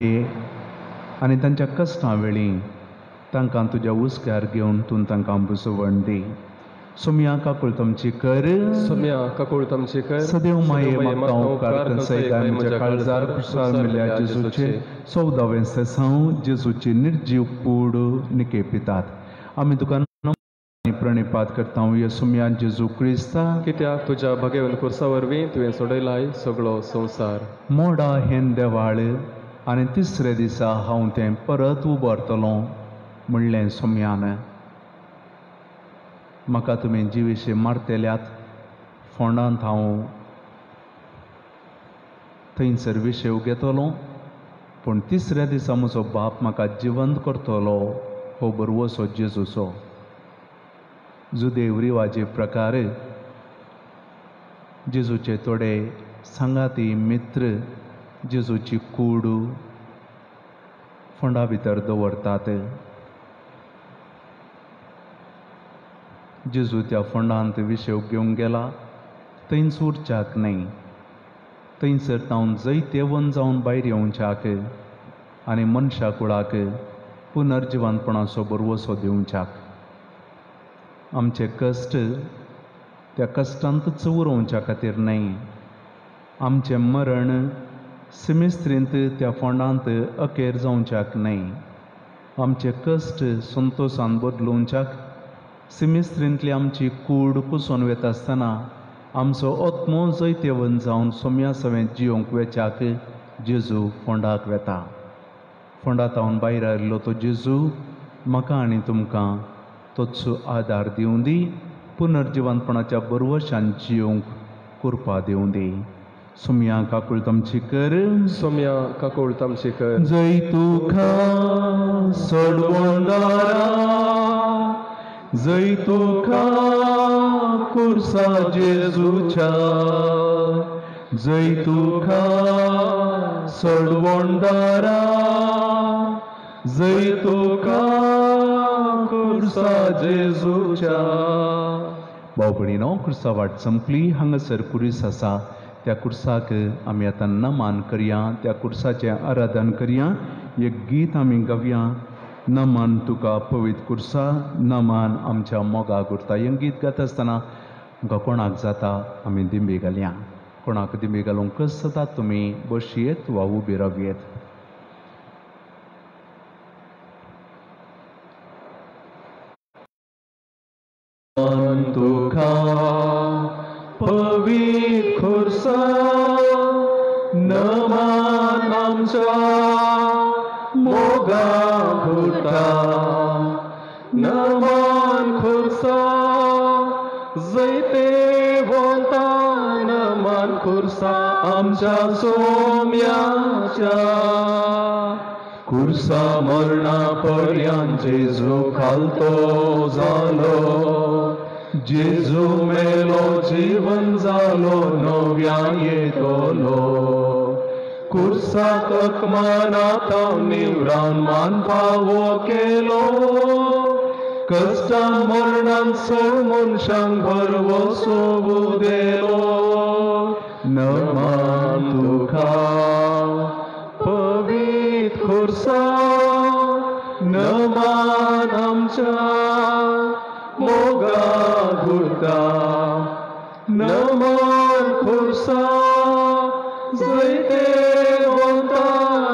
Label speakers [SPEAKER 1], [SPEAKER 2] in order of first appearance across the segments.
[SPEAKER 1] आनी तांच्या कश्टां वेळी तांकां तुज्या उस्क्यार घेवन तूं तांकां बुसवण दी. सुमया काकूळ तमची कर,
[SPEAKER 2] सुम्या काकूळ तमची कर,
[SPEAKER 1] सदैव माये म्हाका उपकार करसय काय म्हज्या काळजार कुसार मिल्या जेजूचे 14वें सेसांव जेजूची निर्जीव कूड निकेपितात. आमी तुका प्रणिपात करता येसुम्या जेजू क्रिस्ता,
[SPEAKER 2] कित्याक तुज्या भगेवन कुर्सा वरवीं तुवें सोडयलाय सगळो संवसार.
[SPEAKER 1] मोडा हें देवाळ आनी तिसरे दिसा हांव तें परत उबारतलों म्हणलें सुम्यान. म्हाका तुमी जिवीशे मारतेल्यात फोंडांत हांव थंयसर विशेव घेतलो, पूण तिसऱ्या दिसा म्हजो बाप म्हाका जिवंत करतलो हो बरवसो जेजूचो. जुदेव रिवाजे प्रकार जेजूचे थोडे सांगाती मित्र जेजूची कूड फोंडा भितर दवरतात. जेजू त्या फोंडांत विशेव घेवंक गेला, थंयच उरच्याक न्हय, थंयसर तावन जैतेवन जावन भायर येवच्याक आनी मनशा कुळाक पुनर्जिवंतपणाचो बरवसो दिवच्याक. आमचे कश्ट त्या कश्टांतच उरोवच्या खातीर न्हय, आमचें मरण सिमिस्त्रींत त्या फोंडांत अखेर जावच्याक न्हय, आमचे कश्ट संतोशान बदलूंच्याक सिमिस्त्रींतली आमची कूड कुसोवन वता आसतना आमचो आत्मो जैतेवन जावन सोम्या सवें जियोंक वेच्याक जेजू फोंडाक वेता. फोंडांतावन भायर आयिल्लो तो जेजू म्हाका आनी तुमकां तोच आदार दिवं दी, पुनर्जिवंतपणाच्या बरवशान जियोंक कृपा दिवं दी. सुमया काकूळ तमची कर,
[SPEAKER 2] सुम्या काकूळ तमची कर.
[SPEAKER 1] जय तुका सोडवंदारा, जय तुका कुर्सा जेजूच्या, जय तुका सोडवंदारा, जय तुका कुर्सा जेजूच्या. भाव भयणीनो, कुर्सा वाट संपली. हांगासर कुरीस आसा, त्या कुर्साक आमी आतां नमान करया, त्या कुर्साचें आराधन करया. एक गीत आमी गावया, नमान तुका पवित्र कुर्सा, नमान आमच्या मोगाक उरता. हें गीत गाता आसतना आमकां कोणाक जाता आमी दिंबी घालया. कोणाक दिंबी घालूंक कस जाता तुमी बसयेत वा उबी रावयेत. तुका पवित्र खुर्सा, नमान आमच्या मोगाक उरता. नमान खुर्सा जैते वोता, नमान खुर्सा आमच्या सोम्याच्या. खुर्सा मरणा पर्यंत जेजू खालतो जालो, जेजू मेलो जीवन जालो, नव्यान येतलो. खुर्साक अकमानात निवरान मान फावो केलो, कश्टां मरणान सर मनशांक बरवसो देलो. नमान तुका पवित्र खुर्सा, नमान आमच्या मोगाक उरता. नमान खुर्सा जैते वता,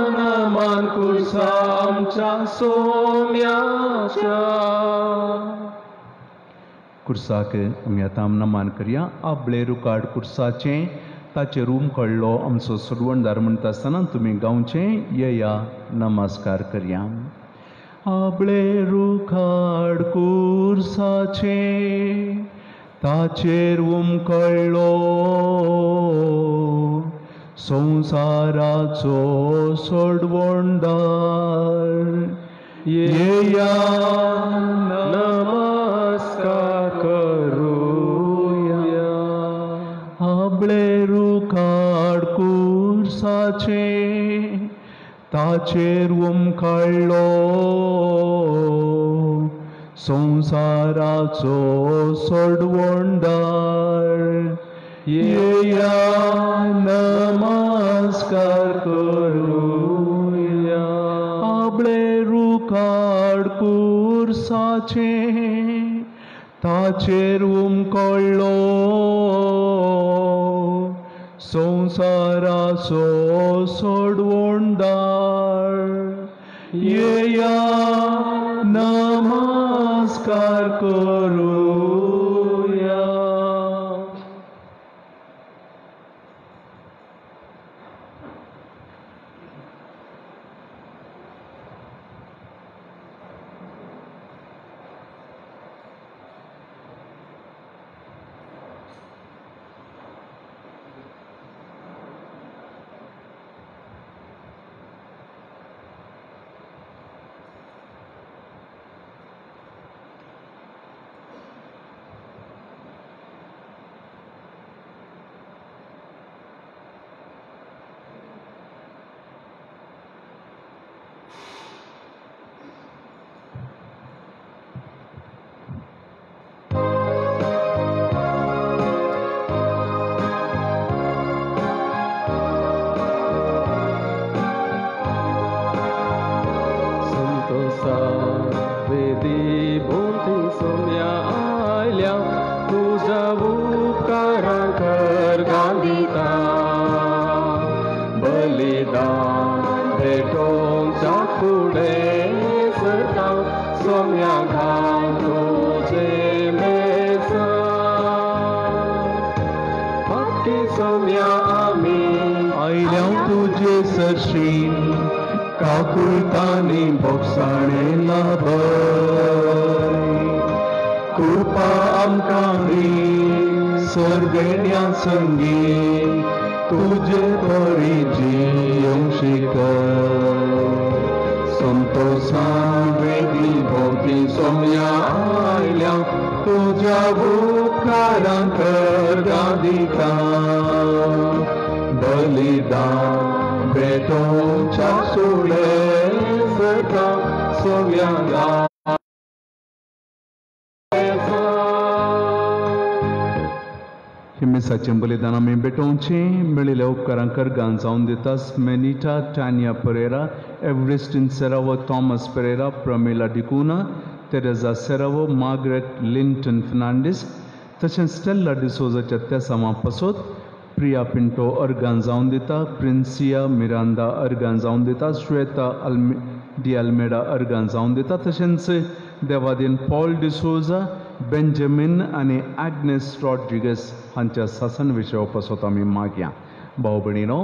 [SPEAKER 1] नमान खुर्सा आमच्या सोम्याच्या. कुर्साक आमी आतां नमान करया. आबळे रुकाड कुर्साचें ताचेर कळ्ळो आमचो सोडवणदार म्हणटा आसतना तुमी गावचें. येया नमस्कार करया. आबळे रुखाड कुर्साचे ताचेर कळ्ळो संवसाराचो सोडवणदार. येया नमस्कार करूया. आबळे रुखाड कुर्साचे ताचेर कळ्ळो संवसाराचो सोडवणदार. येया नमस्कार करूया. दोसाचे ताचेर उमकळ्ळो संसाराचो सोडवणदार येया नमस्कार करूया. काकुळतांनी बोगसाणे लाभय कृपा आमकां दी सर्गेण्या संगी तुजे बरी जियोंक शिकय संतोषान वेगळी भोवती सोम्या आयल्या तुज्या उपकारांक कर गादिता बलिदान बेटोच्या सुळे सका सोम्या हिमेसाचें बलिदान आमी बेटोवचें मेळिल्ल्या उपकारांक गान जावन दितास मेनिटा टानिया परेरा एवरिस्टिन सेरावो थॉमस परेरा प्रमिला डिकुना तेरेजा सेरावो मार्गरेट लिंटन फर्नांडीस तशेंच स्टेल्ला डिसोजाच्या तेसामा पासोत प्रिया पिंटो अर्गान जावन दिता प्रिन्सिया मिरांदा अर्गान जावन दिता श्वेता डी अल्मेडा अर्गान जावन दिता तशेंच देवादीन पॉल डिसोजा बेंजामिन आनी ॲग्नेस रॉड्रिगस हांच्या सासन विशय पासत आमी मागया. भाव भयणीनो,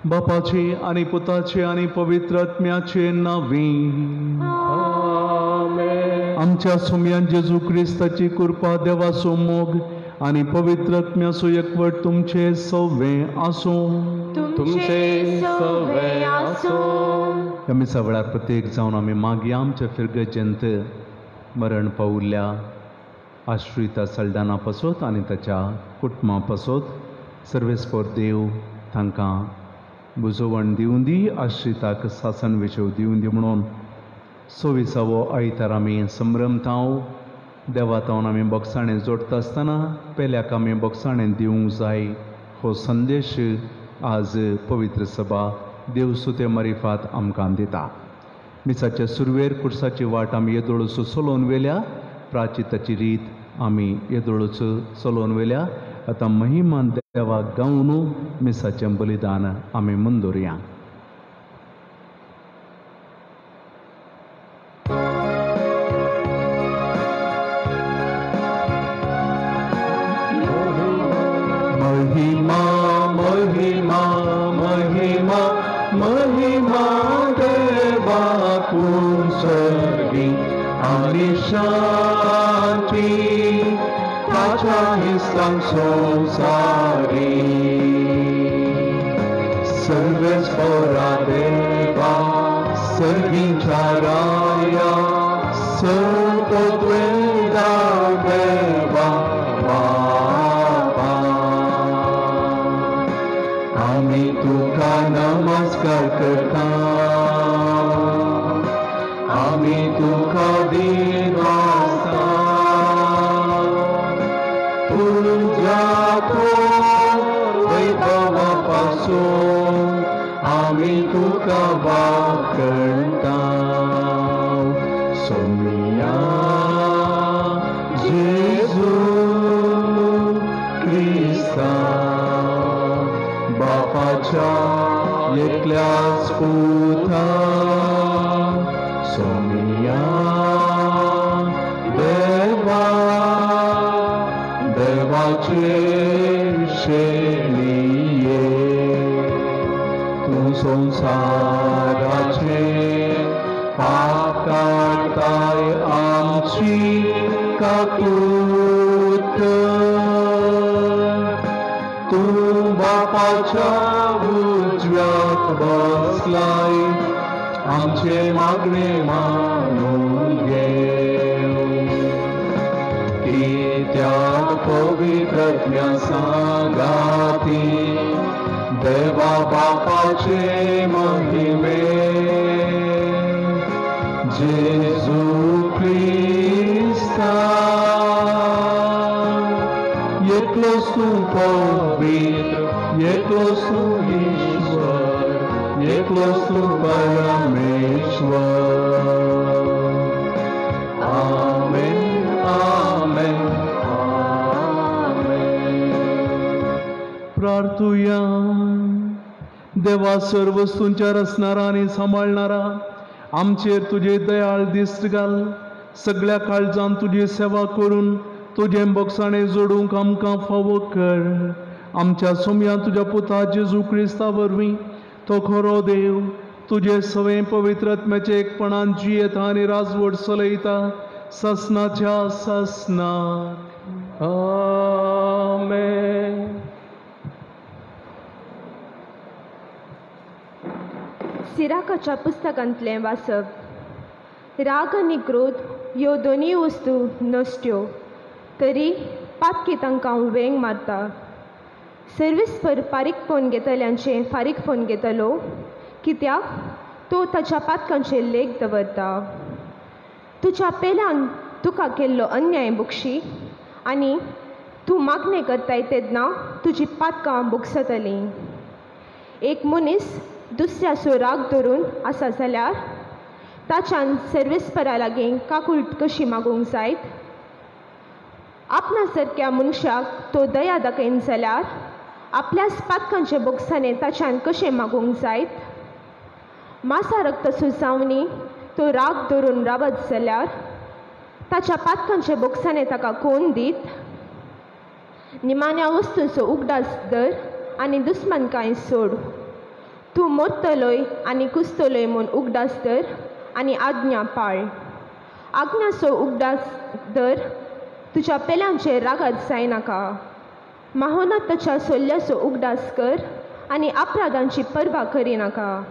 [SPEAKER 1] बापाचे आनी पुताचे आनी पवित्र आत्म्याचे नांवी आमच्या सुम्यान जेजू क्रिस्ताची कृपा देवाचो मोग आनी पवित्र आत्म्याचो एकवट तुमचे सवे आसूं. आमी सगळ्यार प्रत्येक जावन आमी मागया आमच्या फिरगेचेंत मरण पावुल्ल्या आश्रिता सल्डाना पासत आनी ताच्या कुटुंबा पासत सर्वेस्पर देव तांकां बुजवण दिवं दी, आश्रिताक सासन विशव दिवं दी म्हणून 26वो आयतार आमी संभ्रमतांव देवातावन आमी बोगसाणें जोडटा आसतना पेल्याक आमी बोगसाणें दिवंक जाय हो संदेश आज पवित्र सभा देवसुते मारिफात आमकां दिता. मिसाच्या सुरवेर कुर्साची वाट आमी येदोळूच चलोवन वेल्या, प्राचिताची रीत आमी येदोळूच चलोवन वेल्या. आतां महिमान देवाक गावन मिसाचें बलिदान आमी मंदोरया. महिमा महिमा महिमा महिमा देवाकून सर्गी आनी शांती ताच्या हिस्सांक संवसारी सर्वेस्परा देवा सर्गींच्या राया सर्वोद्वेदा देवा आमी तुका नमस्कार करता, आमी तुका दिवासता तुझ्या वैभवा पासून आमी तुका वाकणटा. बापाच्या एकल्याच पुता सोमिया देवाचे शेळिये तू संसाराचे पाप काढताय आमची काकूत तू बापाच्या उजव्यात बसलाय आमचे मागणे मानून घे की त्या पवित्रज्ञा सांगाती देवा बापाचे महिमे जेजू ख्रिस्ता एकलोच तू पवित्र एकलोच तू ईश्वर एकलोच तू परमेश्वर आमेन आमेन प्रार्थूया देवा सर्व वस्तूंच्या रचणारा आणि सांभाळणारा आमचेर तुझे दयाळ दिश्ट घाल सगळ्या काळजान तुझी सेवा करून तुझे बोगसाणे जोडूंक आमकां फावो कर आमच्या सोम्या तुझ्या पुता जेजू क्रिस्ता वरवीं तो खरो देव तुझे सवे पवित्र आत्म्याचे एकपणान जियेता आनी राजवट चलयता ससनाच्या ससनाक आमेन.
[SPEAKER 3] सिराकाच्या पुस्तकांतलें वाचप. राग आनी क्रोध ह्यो दोनी वस्तू नश्ट्यो तरी पातकी तांकां वेंग मारता. सर्विस्पर फारीक फोन घेतल्यांचे फारीक फोन घेतलो कित्याक तो ताच्या पातकांचे लेख दवरता. तुज्या पेल्यान तुका केल्लो अन्याय बुकशी आनी तूं मागणें करताय तेन्ना तुजी पातकां बुकसतलीं. एक मनीस दुसऱ्याचो राग धरून आसा जाल्यार ताच्यान सर्विस्परा लागीं काकूळट कशी मागूंक जायत. आपणा सारक्या मनशाक तो दया दाखयन जाल्यार आपल्याच पातकांचे बोगसाने ताच्यान कशें मागूंक जायत. मासा रक्ताचो जावनी तो राग धरून रावत जाल्यार ताच्या पातकांचे बोगसाने ताका कोण दीत. निमाण्या वस्तूचो उगडास धर आनी दुस्मानकाय सोड. तूं मरतलोय आनी कुसतलोय म्हूण उगडास धर आनी आज्ञा पाळ. आज्ञाचो उगडास धर तुज्या पेल्यांचेर रागात जायनाका. माहोनाताच्या सोल्ल्याचो उगडास कर आनी अपराधांची पर्वा करिनाका.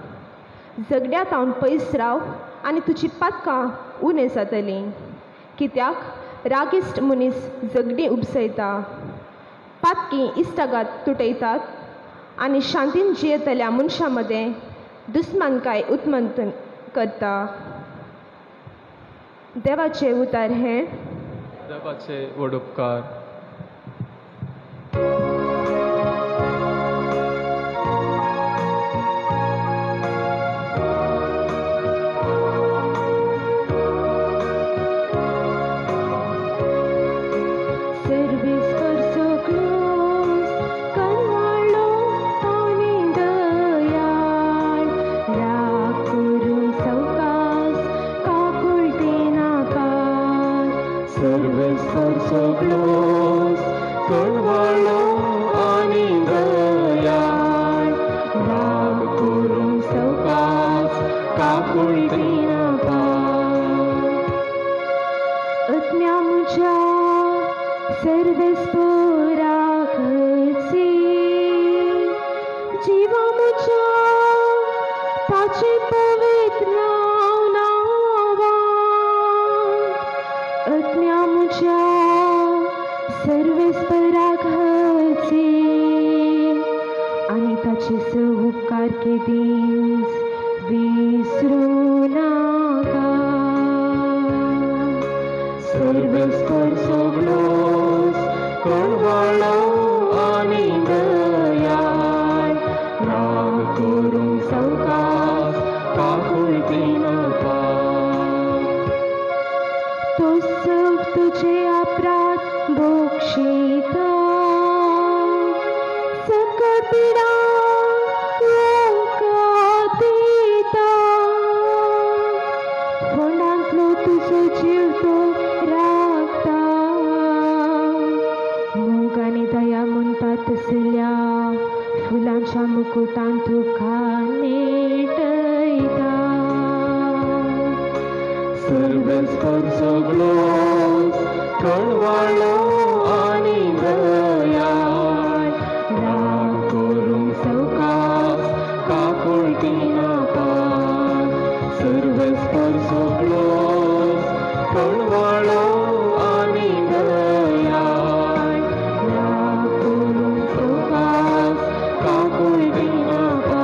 [SPEAKER 3] झगड्यांतावन पयस राव आनी तुजी पातकां उणें जातलीं कित्याक रागिश्ट मनीस झगडीं उपसयता. पातकी इश्टागात तुटयतात आनी शांतीन जियेतल्या मनशां मदें दुस्मानकाय उत्मंत करता. देवाचे उतार हे
[SPEAKER 2] देवाचे व्हड उपकार.
[SPEAKER 3] सकपिडा तुका नेटयता
[SPEAKER 2] सर्वेस्पर सगळो कळवाळो आनी दयाळ राग करूंक सवकास काकुळटी नाका सर्वेस्पर सगळो कळवाळो आनी दयाळ राग करूंक सवकास काकुळटी नाका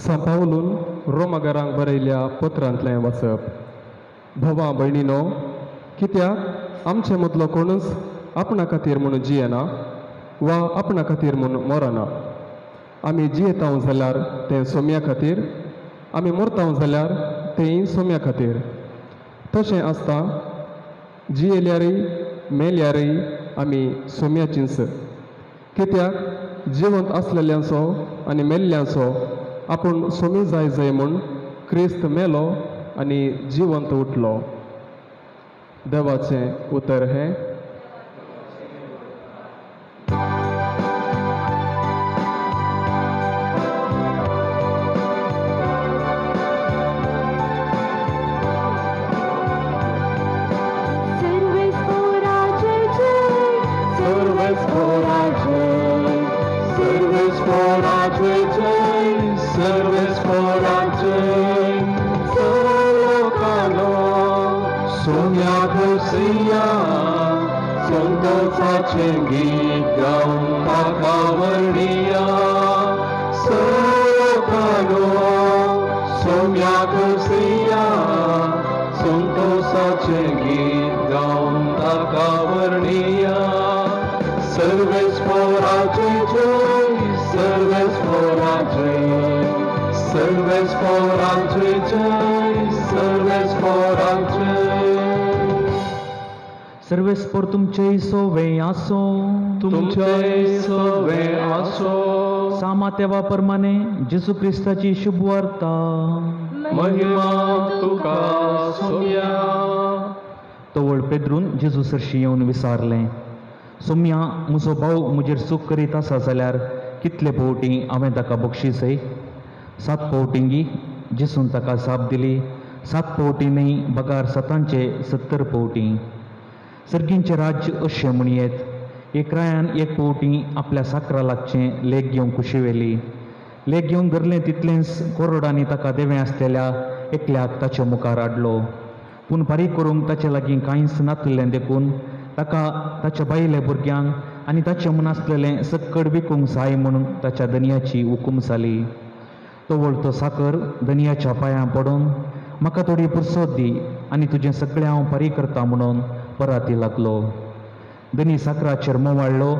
[SPEAKER 2] सांपावलून रोमागारांक बरयल्या पत्रांतलें वाचप. भवा भयणीनो, कित्याक आमचे मदलो कोणूच आपणा खातीर म्हणून जियेना वा आपणा खातीर म्हणून मरना. आमी जियेताव जाल्यार तें सोम्या खातीर, आमी मरताव जाल्यार तेंय सोम्या खातीर. तशें आसता जियेल्यारय मेल्यारय आमी सोम्याचींच. कित्याक जिवंत आसलेल्यांचो आनी मेल्ल्यांचो आपूण सोमी जाय जाय म्हूण क्रिस्त मेलो आनी जिवंत उठलो. देवाचें उतर हें. संतोषाचें गीत गाऊन ताका वर्णिया सर्वकानो सोम्याक श्रिया संतोषाचें गीत गाऊन ताका वर्णिया सर्वेस्पराचे जय सर्वेस्पराचे सर्वेस्पराचे जय सर्वेस्पराचे
[SPEAKER 4] सर्वेस्पर तुमचे सोवे आसो
[SPEAKER 2] तुमचे सोवे आसो
[SPEAKER 4] सामात्या प्रमाणे जेसू क्रिस्ताची शुभ वार्ता
[SPEAKER 2] महिमा तुका सोम्या.
[SPEAKER 4] तवळ पेद्रून जेजू सरशी येवन विचारलें, सोम्या म्हजो भाव म्हजेर सूख करीत आसा जाल्यार कितले फावटी हांवें ताका बक्षीसय? 7 फावटींगी जेसून ताका जाप दिली. 7 फावटी न्ही बगार 70 फावटी. सर्गींचे राज्य अशें म्हणयेत, एक रायान एक फावटी आपल्या साकरा लागचें लेक घेवंक कुशी वेली. लेक घेवन धरलें तितलेंच कोरडांनी ताका देवें आसलेल्या एकल्याक ताचे मुखार हाडलो. पूण फारीक करूंक ताचे लागीं कांयच नासलें देखून ताका ताच्या बायल्या भुरग्यांक आनी ताचें मनासलेलें सक्कड विकूंक जाय म्हणून ताच्या धनयाची हुकूम जाली. तवळ तो साकर धनयाच्या पांयां पडून, म्हाका थोडी पुरसोत दी आनी तुजें सगळें हांव फारीक करता म्हणून पराती लागलो. धनी साकराचेर मोवाळ्ळो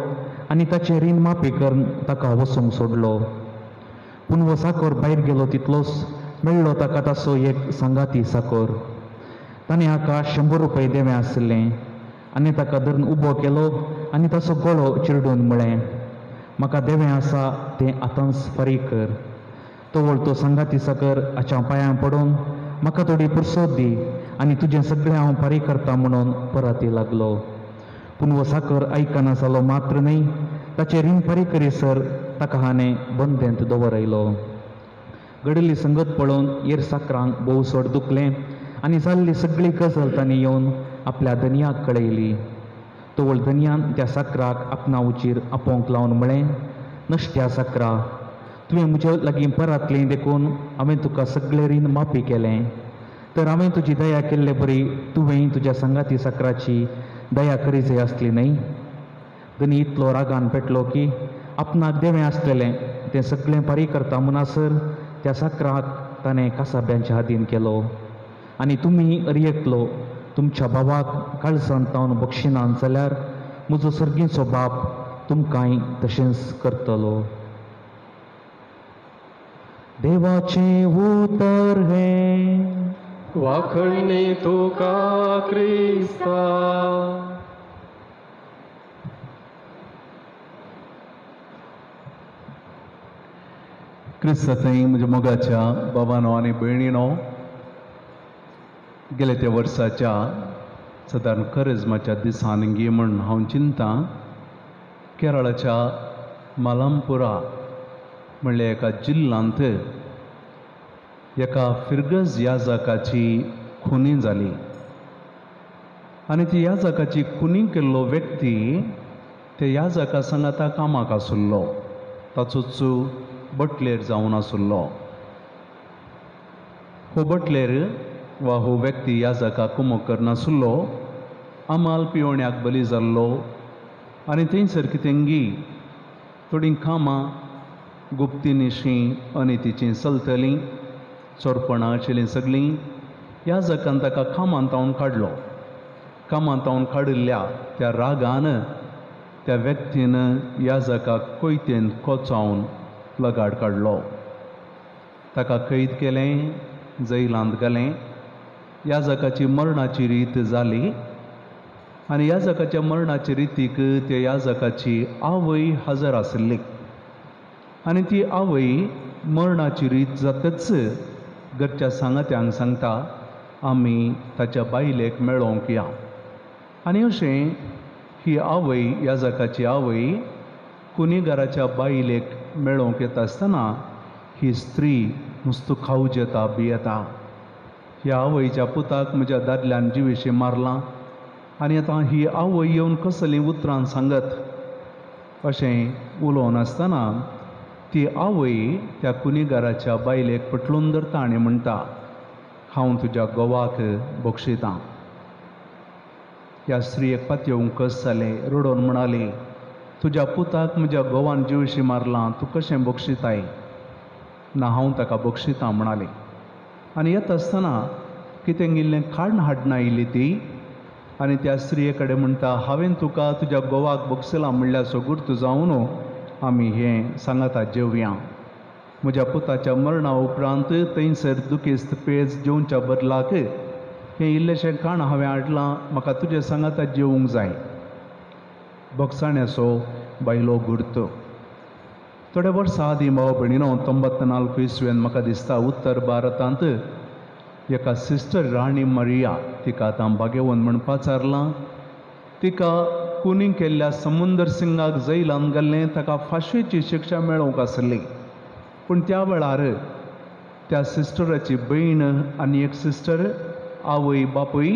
[SPEAKER 4] आनी ताचें रीण माफी करून ताका वसूंक सोडलो. पूण हो साकर भायर गेलो तितलोच मेळ्ळो ताका ताचो एक सांगाती साकर. ताणें हाका 100 रुपया देवें आसलें आनी ताका धरून उबो केलो आनी ताचो गळो चिरडून म्हळें, म्हाका देवें आसा तें आतांच फारीक कर. तवळ तो सांगाती साकर हाच्या पांयां पडून, म्हाका थोडी पुरसोत दी आनी तुजें सगळें हांव फारीक करता म्हणून पराती लागलो. पूण हो साकर आयकना जालो मात्र न्ही, ताचें रीण फारीक करीसर ताका हाणें बंदेंत दवरयलो. घडिल्ली संगत पळोवन हेर साकरांक भोव चड दुखलें आनी जाल्ली सगळी गजाल तांणी येवन आपल्या धनयाक कळयली. तवळ धनयान त्या साकराक आपणा उचीर आपोवंक लावन म्हळें, नश्ट्या साकरा, तुवें म्हजे लागीं परातलें देखून हांवें तुका सगळें रीण माफी केलें. तर हांवें तुजी दया केल्ले बरी तुवें तुज्या सांगाती साकराची दया करी जाय आसली न्ही. धनी इतलो रागान पेटलो की आपणाक देवें आसलेलें तें सगळें फारीक करता म्हणसर त्या साकराक ताणें कासाब्यांच्या हातीन केलो. आनी तुमी अरियेतलो तुमच्या भावाक काळजांत तावन बक्षिनात जाल्यार म्हजो सर्गीचो बाप तुमकांय तशेंच करतलो. देवाचें उतर हें.
[SPEAKER 2] वाखणणी तुका क्रिस्ता.
[SPEAKER 1] क्रिस्तांतय म्हज्या मोगाच्या बाबांनो आनी भयणीनो, गेल्या त्या वर्साच्या सादारण करिज्माच्या दिसान गी म्हण हांव चिंतां, केरळाच्या मालमपुरा म्हणल्या एका जिल्ल्यांत एका फिरगज याजकाची खुनी जाली आनी ती याजकाची खुनी केल्लो व्यक्ती त्या याजका सांगाता कामाक आसुल्लो, ताचोच बटलेर जावन आसुल्लो. हो बटलेर वा हो व्यक्ती याजकाक कुमक करनासुल्लो, आमाल पिवण्याक बली जाल्लो आनी थंयसर कितेंगी थोडीं कामां गुप्तीनिशीं अनितीचीं चलतलीं, चोरपणां आशिल्लीं सगळीं. याजकान ताका कामांतावन काडलो. कामांतावन काडिल्ल्या त्या रागान त्या व्यक्तीन याजकाक कोयतेन कोचावन लगाड काडलो. ताका कैद केलें, जैलांत घालें. याजकाची मरणाची रीत जाली आनी याजकाच्या मरणाचे रितीक त्या याजकाची आवय हजर आशिल्ली आनी ती आवय मरणाची रीत जातच घरच्या सांगात्यांक सांगता, आमी ताच्या बायलेक मेळोवंक या. आनी अशें ही आवय, याजकाची आवय, कुनीगाराच्या बायलेक मेळोवंक येता आसतना ही स्त्री नुस्तें खावज येता, भियेता. ह्या आवयच्या पुताक म्हज्या दादल्यान जिवेशी मारलां आनी आतां ही आवय येवन कसलीं उतरां सांगत अशें उलोवन आसतना ती आवय त्या कुनीगाराच्या बायलेक पटलून धरता आनी म्हणटा, हांव तुज्या घोवाक बक्षितां. ह्या स्त्रियेक पातयेवंक कस जालें, रडोवन म्हणाली, तुज्या पुताक म्हज्या घोवान जिवेशी मारलां, तूं कशें बक्षिताय? ना, हांव ताका बक्षितां म्हणाली. आनी येता आसतना कितें गेल्लें खाण हाडून आयिल्ली ती आनी त्या स्त्रिये कडेन म्हणटा, हांवें तुका तुज्या घोवाक बक्षिलां म्हणल्यार सो गुर्त जावन आमी हें सांगाता जेवया. म्हज्या पुताच्या मरणा उपरांत थंयसर दुखेस्त पेज जेवच्या बदलाक हें इल्लेशें खाण हांवें हाडलां, म्हाका तुजे सांगाता जेवंक जाय. बक्षाण्याचो बायलो गुर्त. थोड्या वर्सां आदीं भाव भयणीनो, 94 इसवेन म्हाका दिसता उत्तर भारतांत एका सिस्टर राणी मरिया, तिका आतां भाग्यवन म्हणपाक चारलां, तिका कुनी केल्ल्या समुंदर सिंगाक जैलांत घाल्लें. ताका फाशीची शिक्षा मेळोवंक आसली. पूण त्या वेळार त्या सिस्टराची भयण आनी एक सिस्टर, आवय बापूय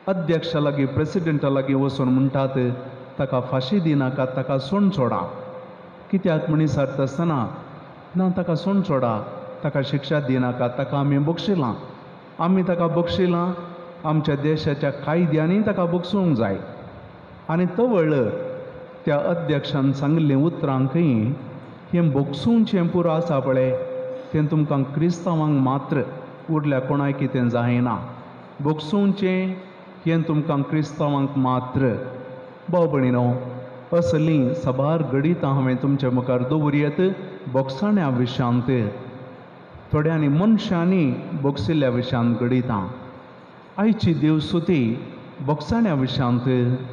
[SPEAKER 1] अध्यक्षा लागीं, प्रेसिडेंटा लागीं वचून म्हणटात, ताका फाशी दिनाका, ताका सोण सोडा. कित्याक म्हण विचारता आसतना, ना, ताका सोण सोडा, ताका शिक्षा दिनाका, ताका आमी बक्षिलां, आमी ताका बक्षिलां, आमच्या देशाच्या कायद्यांनी ताका बक्षूंक जाय. आनी तवळ त्या अध्यक्षान सांगिल्लें उतरांकय, हें बक्षूंचें पुरो आसा पळय, तें तुमकां क्रिस्तांवांक मात्र, उरल्या कोणाय कितें जायना. बक्षूंचें हें तुमकां क्रिस्तांवांक मात्र. भाव भयणीनो, असलीं साबार गणितां हांवें तुमच्या मुखार दवरयत बक्षाण्या विशयांत. थोड्यांनी मनशांनी बक्षिल्ल्या विशयांत गणितां. आयची देवस्तुती बक्षाण्या विशयांत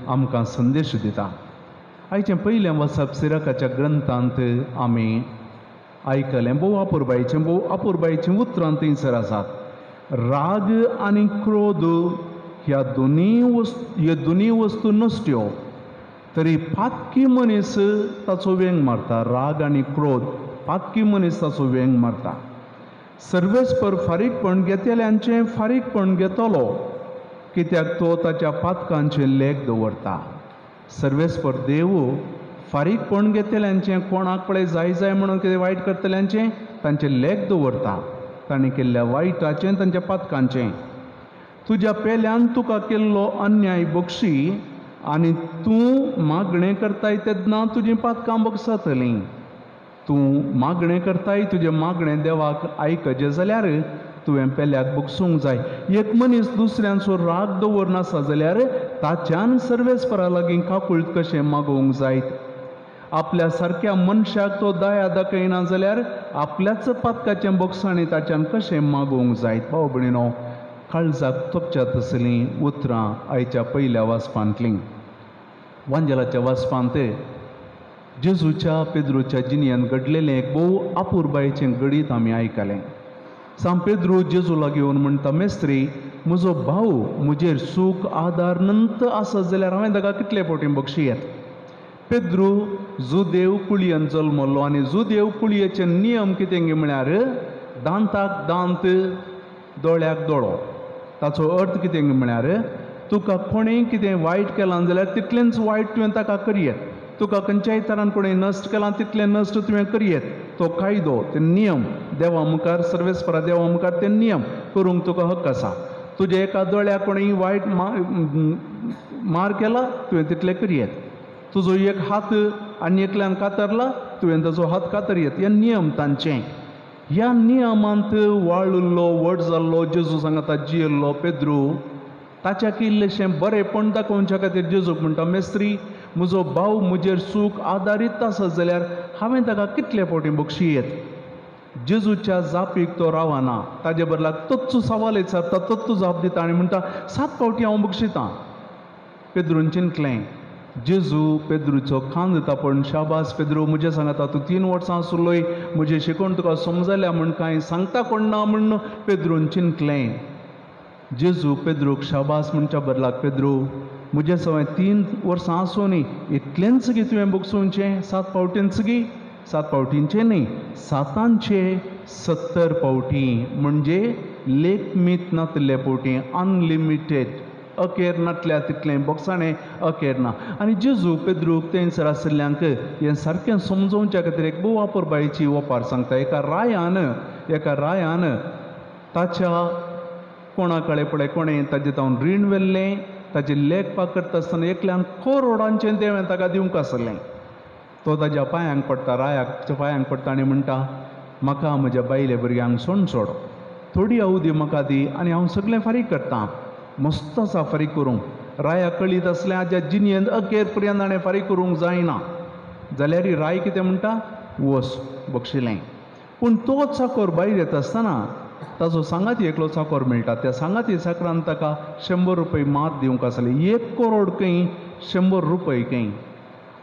[SPEAKER 1] आमकां संदेश दिता. आयचें पयलें वचप सिराकाच्या ग्रंथांत आमी आयकलें. भोव अपुरबायेचीं उतरां थंयसर आसात. राग आनी क्रोध ह्या दोनी वस्तू नश्ट्यो तरी पातकी मनीस ताचो वेंग मारता. राग आनी क्रोध, पातकी मनीस ताचो वेंग मारता. सर्वेस्पर फारीकपण घेतल्यांचें फारीकपण घेतलो, कित्याक तो ताच्या पातकांचें लेख दवरता. सर्वेस्पर देव फारीकपण घेतल्यांचें, कोणाक पळय जाय जाय म्हणून कितें वायट करतल्यांचें, तांचें लेख दवरता. तांणी केल्ल्या वायटाचें, तांच्या पातकांचें. तुज्या पेल्यान तुका केल्लो अन्याय बक्षी आनी तूं मागणें करताय तेन्ना तुजीं पातकां बक्षतलीं. तूं मागणें करताय, तुजें मागणें देवाक आयकजें जाल्यार तुवें पेल्याक बक्षूंक जाय. एक मनीस दुसऱ्यांचो राग दवरनासा जाल्यार ताच्यान सर्वेस्परा लागीं काकुळट कशें मागोवंक जायत. आपल्या सारक्या मनशाक तो दया दाखयना जाल्यार आपल्याच पातकाचें बक्षाणी ताच्यान कशें मागोवंक जायत. भाव भयणीनो, काळजाक तोपच्यात असलीं उतरां आयच्या पयल्या वाचपांतलीं. वांजेलाच्या वाचपांत जेजूच्या पेद्रूच्या जिणेंत घडलेलें एक भोव अपुरबायेचें गणीत आमी आयकलें. सांत पेद्रू जेजू लागीं येवन म्हणटा, मेस्त्री, म्हजो भाव म्हजेर सूख आदार नंत आसत जाल्यार हांवें ताका कितले फावटी बक्षियेत. पेद्रू जुदेव कुळयेंत जल्मलो आनी जुदेव कुळयेचे नियम कितें गे म्हळ्यार दांताक दांत दोळ्याक दोळो. ताचो अर्थ कितें गे म्हळ्यार तुका कोणेंय कितें वायट केलां जाल्यार तितलेंच वायट तुवें ताका करियेत. तुका खंयच्याय तरान कोणें नश्ट केलां तितलें नश्ट तुवें करियेत. तो कायदो, ते नियम देवा मुखार, सर्वेस्परा देवा मुखार ते नियम करूंक तुका हक्क आसा. तुजे एका दोळ्याक कोणेंय वायट मार केला तुवें तितलें करियेत. तुजो एक हात आनी एकल्यान कातरला तुवें ताजो हात कातरियेत. हे नियम तांचे. ह्या नियमांत वाळुल्लो व्हड जाल्लो जेजू सांगता जियेल्लो पेद्रू ताच्याक इल्लेशें बरेंपण दाखोवच्या खातीर जेजूक म्हणटा, मेस्त्री, म्हजो भाव म्हजेर सूख आदारीत आसत जाल्यार हांवें ताका कितले फावटी बक्षियेत. जेजूच्या जापीक तो रावना. ताजे बदलाक तोच सवाल विचारता, तोच जाप दिता आनी म्हणटा, 7 फावटी हांव बक्षितां. पेद्रून चिंतलें. जेजू पेद्रूचो खांद दिता, पण शाबास पेद्रू, म्हजें सांगता तूं 3 वर्सां आसुल्लोय म्हजें शिकोवन तुका समजल्या म्हण कांय सांगता कोण ना म्हण पेद्रून चिंतलें. जेजू पेद्रूक शाबास म्हणच्या बदलाक, पेद्रू, म्हजे सवय 3 वर्सां आसूनी इतलेंच गी तुवें बगसूंचें 7 फावटींच गी. 7 फावटींचे न्ही, 7चे 70 फावटी, म्हणजे लेख मीत नातले फावटी, अनलिमिटेड. अखेर नातल्या तितलें बॉक्साणें अखेर ना. आनी जेजू पेद्रूक थंयसर आशिल्ल्यांक हें सारकें समजोवच्या खातीर एक भोव वापरबायेची वपार सांगता. एका रायान ताच्या कोणा कळे पळय कोणें ताजें तावन रीण व्हेल्लें, ताजें लेखपाक करता आसतना एकल्यान करोडांचें देवें ताका दिवंक आसलें. तो ताज्या पांयांक पडटा, रायाच्या पांयांक पडटा आनी म्हणटा, म्हाका म्हज्या बायले भुरग्यांक सोड, थोडी अवधी म्हाका दी आनी हांव सगळें फारीक करतां. मस्त आसा फारीक करूंक. राया कळीत आसलें हाज्या जिणेंत अखेर पर्यंत ताणें फारीक करूंक जायना जाल्यार राय कितें म्हणटा, वस बक्षिलें. पूण तोच चाकर भायर येता आसतना ताजो सांगाती एकलो चाकर मेळटा. त्या सांगाती चाकरान ताका 100 रुपया मात दिवंक आसली. 1 करोड खंय 100 रुपया खंय.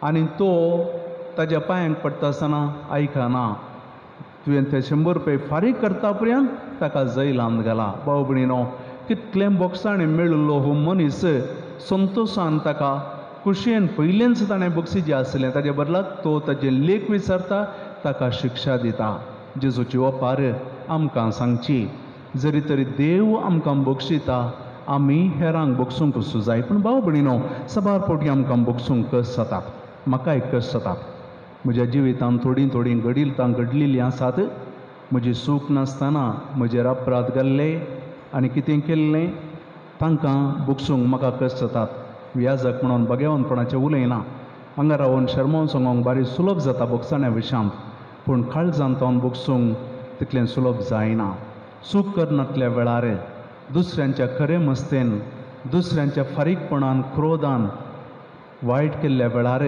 [SPEAKER 1] आनी तो ताज्या पांयांक पडटा आसतना आयकना. तुवें ते 100 रुपया फारीक करता पर्यंत ताका जैलांत घाला. भाव भयणीनो, कितलें बॉक्साणें मेळिल्लो हो मनीस संतोशान ताका खुशयेन पयलेंच ताणें बक्षिजें आसलें. ताजे बदलाक तो ताजें लेख विचारता, ताका शिक्षा दिता. जेजूची ओपार आमकां सांगची, जरी तरी देव आमकां बक्षिता आमी हेरांक बक्षूंक वचूं जाय. पूण भाव भयणीनो, सबार फावटी आमकां बक्षूंक कश्ट जातात. म्हाकाय कश्ट जातात. म्हज्या जिवितांत थोडी गडिलतां घडलेलीं आसात. म्हजी सूख नासतना म्हजेर अपराध घाल्ले आनी कितें केल्लें तांकां बक्षूंक म्हाका कश्ट जातात. व्याजक म्हणून बगेवनपणाचें उलयना. हांगा रावन शर्मावन सांगूंक बारी सुलभ जाता बक्षाण्या विशांत, पूण काळजांत तावन बक्षूंक तितलें सुलभ जायना. सूख करनातल्या वेळार दुसऱ्यांच्या खरे मस्तेन, दुसऱ्यांच्या फारीकपणान, क्रोधान वायट केल्ल्या वेळार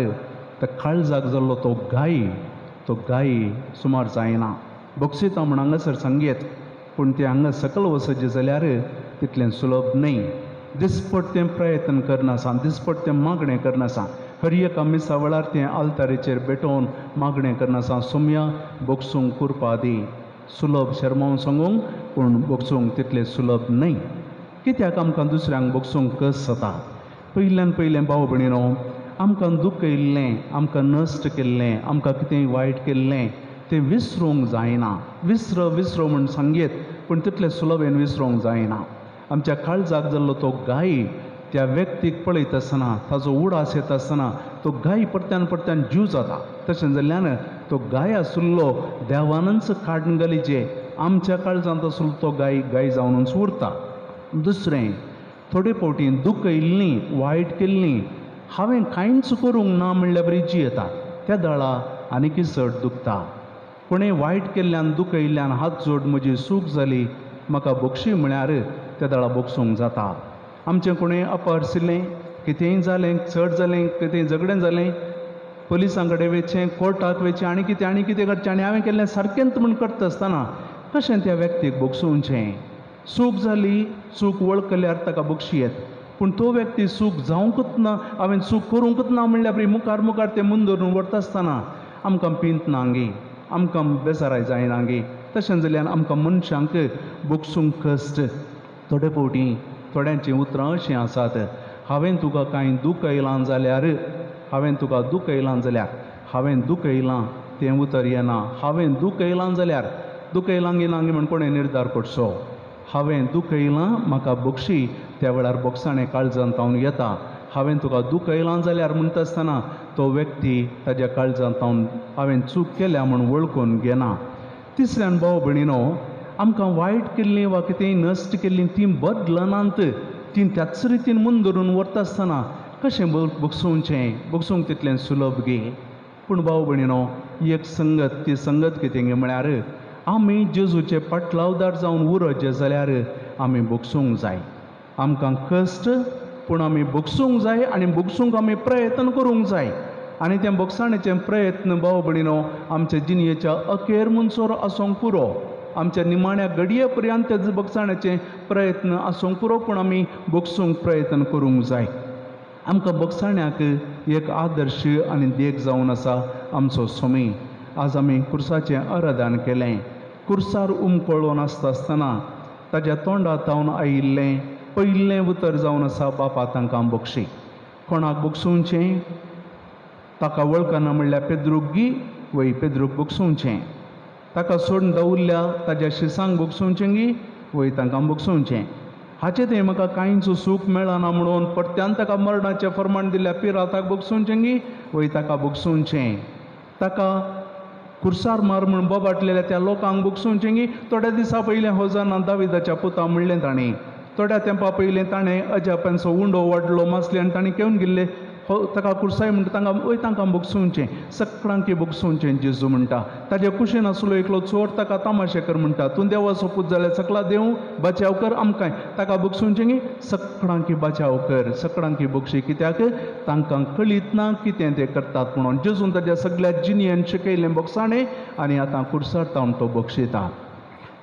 [SPEAKER 1] त्या काळजाक जाल्लो तो गायी सुमार जायना. बक्षिता म्हण हांगासर सांगयेत, पूण ते हांगा सकल वचचें जाल्यार तितलें सुलभ न्ही. दिसपट्टें प्रयत्न करनासा, दिसपट्टें मागणें करनासा. हर एका मिसा वेळार तें आल्तारेचेर भेटोवन मागणें करनासा. सोम्या बक्षूंक कुरपा दी. सुलभ शर्मावन सांगूंक, पूण बक्षूंक तितलें सुलभ न्ही. कित्याक आमकां दुसऱ्यांक बक्षूंक कस जाता? पयलें भाव भयणीनो, आमकां दुख्ख येयल्लें, आमकां नश्ट केल्लें, आमकां कितेंय वायट केल्लें तें विसरूंक जायना. विसर म्हूण सांगयेत, पूण तितलें सुलभेन विसरूंक जायना. आमच्या काळजाक जाल्लो तो गायी त्या व्यक्तीक पळयत आसतना, ताजो उडास येता आसतना तो गायी परत्यान जीव जाता. तशें जाल्ल्यान तो गाय आसुल्लो देवानच काडून घालीचे. आमच्या काळजांत आसुल्लो तो गाय जावनूच उरता. दुसरें, थोडे फावटी दुख्ख येयल्लीं, वायट केल्लीं, हांवें कांयच करूंक ना म्हणल्या बरी जी येता. त्या दाळा आनीक चड दुखता. कोणें वायट केल्ल्यान दुख्ख येयल्ल्यान हात जोड, म्हजी चूक जाली, म्हाका बक्षी म्हळ्यार त्या दाळा बक्षूंक जाता. आमचें कोणें अपहरसिल्लें, कितेंय जालें, चड जालें, कितेंय झगडें जालें, पुलिसां कडेन वयचें, कोर्टाक वयचें, आनी कितें करचें, आनी हांवें केल्लें सारकेंच म्हूण करता आसतना कशें त्या व्यक्तीक बक्षूंचें? चूक जाली, चूक वळखल्यार ताका बक्षी येत. पूण तो व्यक्ती सूख जावंकूच ना, हांवें सूख करूंकूच ना म्हणल्यार बरी मुखार मुखार तें मुन धरून व्हरता आसतना आमकां पिंत नांगी, आमकां बेजाराय जायनांगी. तशें जाल्यार आमकां मनशांक बोगसूंक कश्ट. थोडे फावटी थोड्यांची उतरां अशीं आसात, हांवें तुका कांय दूख येयलां जाल्यार, हांवें तुका दूख येयलां जाल्यार, हांवें दूख येयलां तें उतर येना. हांवें दूख येयलां जाल्यार दूख येयलां गिनांगी म्हण कोणें निर्धार करचो. हांवें दूख येयलां म्हाका बक्षी, त्या वेळार बोगसाणें काळजांत तावन येता. हांवें तुका दूख येयलां जाल्यार म्हणटा आसतना तो व्यक्ती ताज्या काळजांत तावन हांवें चूक केल्या म्हूण वळखून घेना. तिसऱ्यान भाव भयणीनो, आमकां वायट केल्लीं वा कितेंय नश्ट केल्लीं तीं बदलनांत, तीं त्याच रितीन मुन धरून व्हरता आसतना कशें बोगसूंचें. बोगसूंक तितलें सुलभ गे. पूण भाव भयणीनो, एक संगत, ती संगत कितें गे म्हळ्यार आमी जेजूचे पाटलावदार जावन उरचे जाल्यार आमी बोगसूंक जाय. आमकां कश्ट, पूण आमी बोगसूंक जाय आनी बोगसूंक आमी प्रयत्न करूंक जाय. आनी तें बोगसाणेचें प्रयत्न भाव भयणीनो आमच्या जिणयेच्या अखेर म्हणसर आसूंक पुरो. आमच्या निमाण्या घडये पर्यंत तें बोगसाणेचें प्रयत्न आसूंक पुरो, पूण आमी बोगसूंक प्रयत्न करूंक जाय. आमकां बोगसाण्याक एक आदर्श आनी देख जावन आसा आमचो स्वामी. आज आमी कुर्साचें आराधन केलें. कुर्सार उमकळून आसता आसतना ताज्या तोंडांत तावन आयिल्लें पयलें उतर जावन आसा, बापा तांकां बक्षी. कोणाक बोगसूंचें? ताका वळखना म्हणल्यार पेद्रूक गी, वय पेद्रूक बोगसूंचें. ताका सोडून दवरल्या ताज्या शिसांक बोगसूंचें गी, वय तांकां बोगसूंचें. हाचें थंय म्हाका कांयच सूख मेळना म्हणून परत्यान ताका मरणाचें फर्माण दिल्या पिराताक बोगसूंचें गी, वय ताका बोगसूंचें. ताका कुर्सार मार म्हूण बोबाटलेल्या त्या लोकांक बोगसूंचें गी. थोड्या दिसा पयलीं होसाना दाविदाच्या पुता म्हणलें ताणें. थोड्या तेंपा पयलीं ताणें अजापांचो उंडो वाडलो मासले आनी ताणें घेवन गेल्ले ताका कुर्साय म्हणटा तांकां, वय तांकां बोगसूंचें. सगळ्यांक बोगसूंचें जेजू म्हणटा. ताज्या कुशीन आसलो एकलो चोर ताका तमाशेकर म्हणटा. तूं देवाचो पूत जाल्यार सकला देव बचाव कर आमकांय. ताका बोगसूंचें गी. सगळ्यांक बचाव कर, सगळ्यांक बोगशी. कित्याक तांकां कळीत ना कितें ते करतात म्हणून. जेजून ताज्या सगळ्या जिणयेन शिकयलें बोगसाणें आनी आतां कुर्सार तावन तो बोगशिता.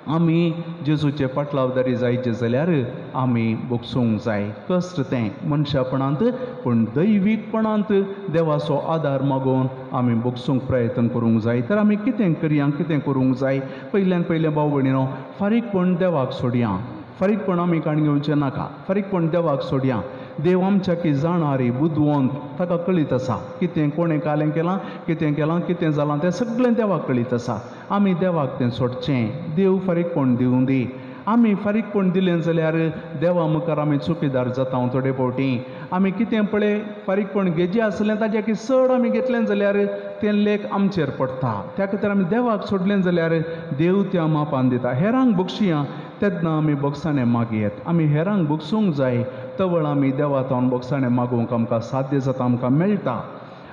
[SPEAKER 1] आमी जेजूचे पाटलावदारी जायचे जाल्यार आमी बोगसूंक जाय. कश्ट तें मनशापणांत, पूण दैवीकपणांत देवाचो आदार मागून आमी बोगसूंक प्रयत्न करूंक जाय. तर आमी कितें करया, कितें करूंक जाय? पयल्यान पयलें भाव भयणीनो, फारीकपण देवाक सोडया. फारीकपण आमी काण घेवचें नाका. फारीकपण देवाक सोडया. देव आमच्या की जाणारी बुदवंत, ताका कळीत आसा कितें कोणें कालें केलां, कितें केलां, कितें जालां तें सगळें देवाक कळीत आसा. आमी देवाक तें सोडचें. देव फारीकपण दिवं दी. आमी फारीकपण दिलें जाल्यार देवा मुखार आमी चुकीदार जाता. थोडे फावटी आमी कितें पळय फारीकपण घेवचें आसलें ताज्या की चड आमी घेतलें जाल्यार तें लेख आमचेर पडटा. त्या खातीर आमी देवाक सोडलें जाल्यार देव त्या मापान दिता. हेरांक बोगशिया तेन्ना आमी बोगसाणें मागयेत. आमी हेरांक बोगसूंक जाय तवळ आमी देवा तावन बोगसाणें मागूंक आमकां साध्य जाता, आमकां मेळटा.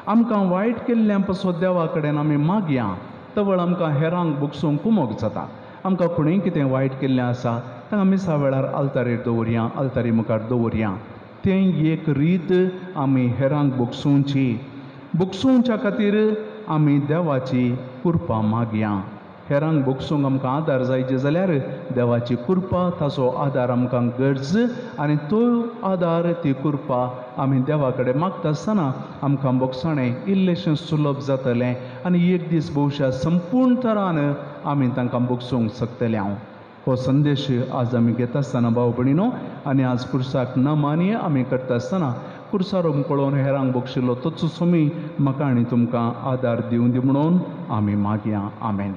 [SPEAKER 1] आमकां वायट केल्ल्या पासून देवा कडेन आमी मागया तवळ आमकां हेरांक बोगसूंक कुमोग जाता. आमकां कोणीय कितें वायट केल्लें आसा ताका मिसा वेळार आल्तारेर दवरया, आल्तारी मुखार दवरया. तें एक रीत आमी हेरांक बोगसूंची. बोगसूंच्या खातीर आमी देवाची कृपा मागया. हेरांक बोगसूंक आमकां आदार जायचे जाल्यार देवाची कृपा, ताचो आदार आमकां गरज. आनी तो आदार, ती कृपा आमी देवा कडेन मागता आसतना आमकां बोगसाणें इल्लेशें सुलभ जातलें आनी एक दीस भविश्या संपूर्ण तरान आमी तांकां बोगसूंक शकतले. हो संदेश आज आमी घेता आसतना भाव भयणीनो, आनी आज कुर्साक नमानी आमी करता आसतना कुर्सार उमकळोवन हेरांक बोगशिल्लो तोच स्वामी म्हाका आनी तुमकां आदार दिवं दी म्हणून आमी मागया. आमेन.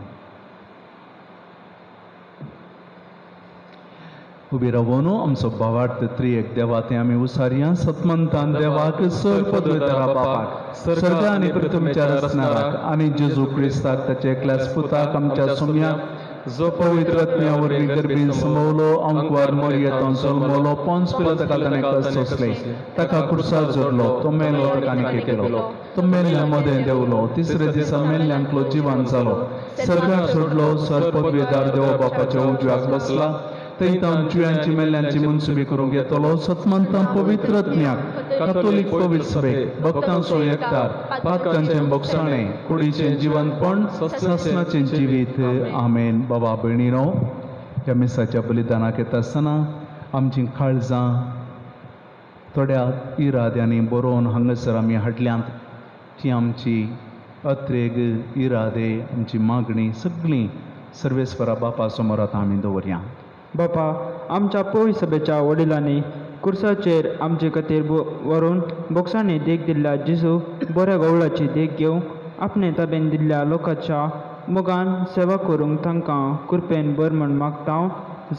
[SPEAKER 1] उबी रावून आमचो भावार्थ त्रिएक देवा तें आमी उसारया. सतमंतान देवाक सर पदवेतरा बापाक, सर्गा आनी पृथ्वीच्या रचणाराक आनी जेजू क्रिस्ताक ताचे एकल्याच पुताक आमच्या सुम्याक जो पवित्र आत्म्या वरवीं गर्भीन संभवलो, अंकुवार मरियेतान जल्मलो, पोंस पिलाताका ताणें कस सोंसले, ताका कुर्सार जोडलो, तो मेलो, ताका निके केलो, तो मेल्ल्या मदें देंवलो, तिसरे दिसा मेल्ल्यांतलो जिवान जालो, सर्गाक सोडलो, सर पदवेदार देव बापाच्या उजव्याक बसला, थंयतान जिव्यांची मेल्ल्यांची मनसुबी करूंक येतलो. सतमंतान पवित्र आत्म्याक, कातोलीक पवित्र सभेक, भक्तांचो एकठार, पातकांचें बोगसाणें, कुडीचें जिवंतपण, ससनाचें जिवीत. आमेन. बाबा भयणीनो, ह्या मिसाच्या बलिदानाक येता आसतना आमचीं काळजां थोड्या इराद्यांनी बरोवन हांगासर आमी हाडल्यांत ती आमची अत्रेग इरादे आमची मागणी सगळीं सर्वेस्परा बापा समोर आतां आमी दवरया.
[SPEAKER 5] बापा, आमच्या पवित्र सभेच्या वडिलांनी कुर्साचेर आमचे खातीर व्हरून बोक्सांनी देख दिल्ल्या जेजू बऱ्या गवळाची देख घेवंक आपणे ताब्यान दिल्ल्या लोकांच्या मोगान सेवा करूंक तांकां कृपेन बर म्हण मागता.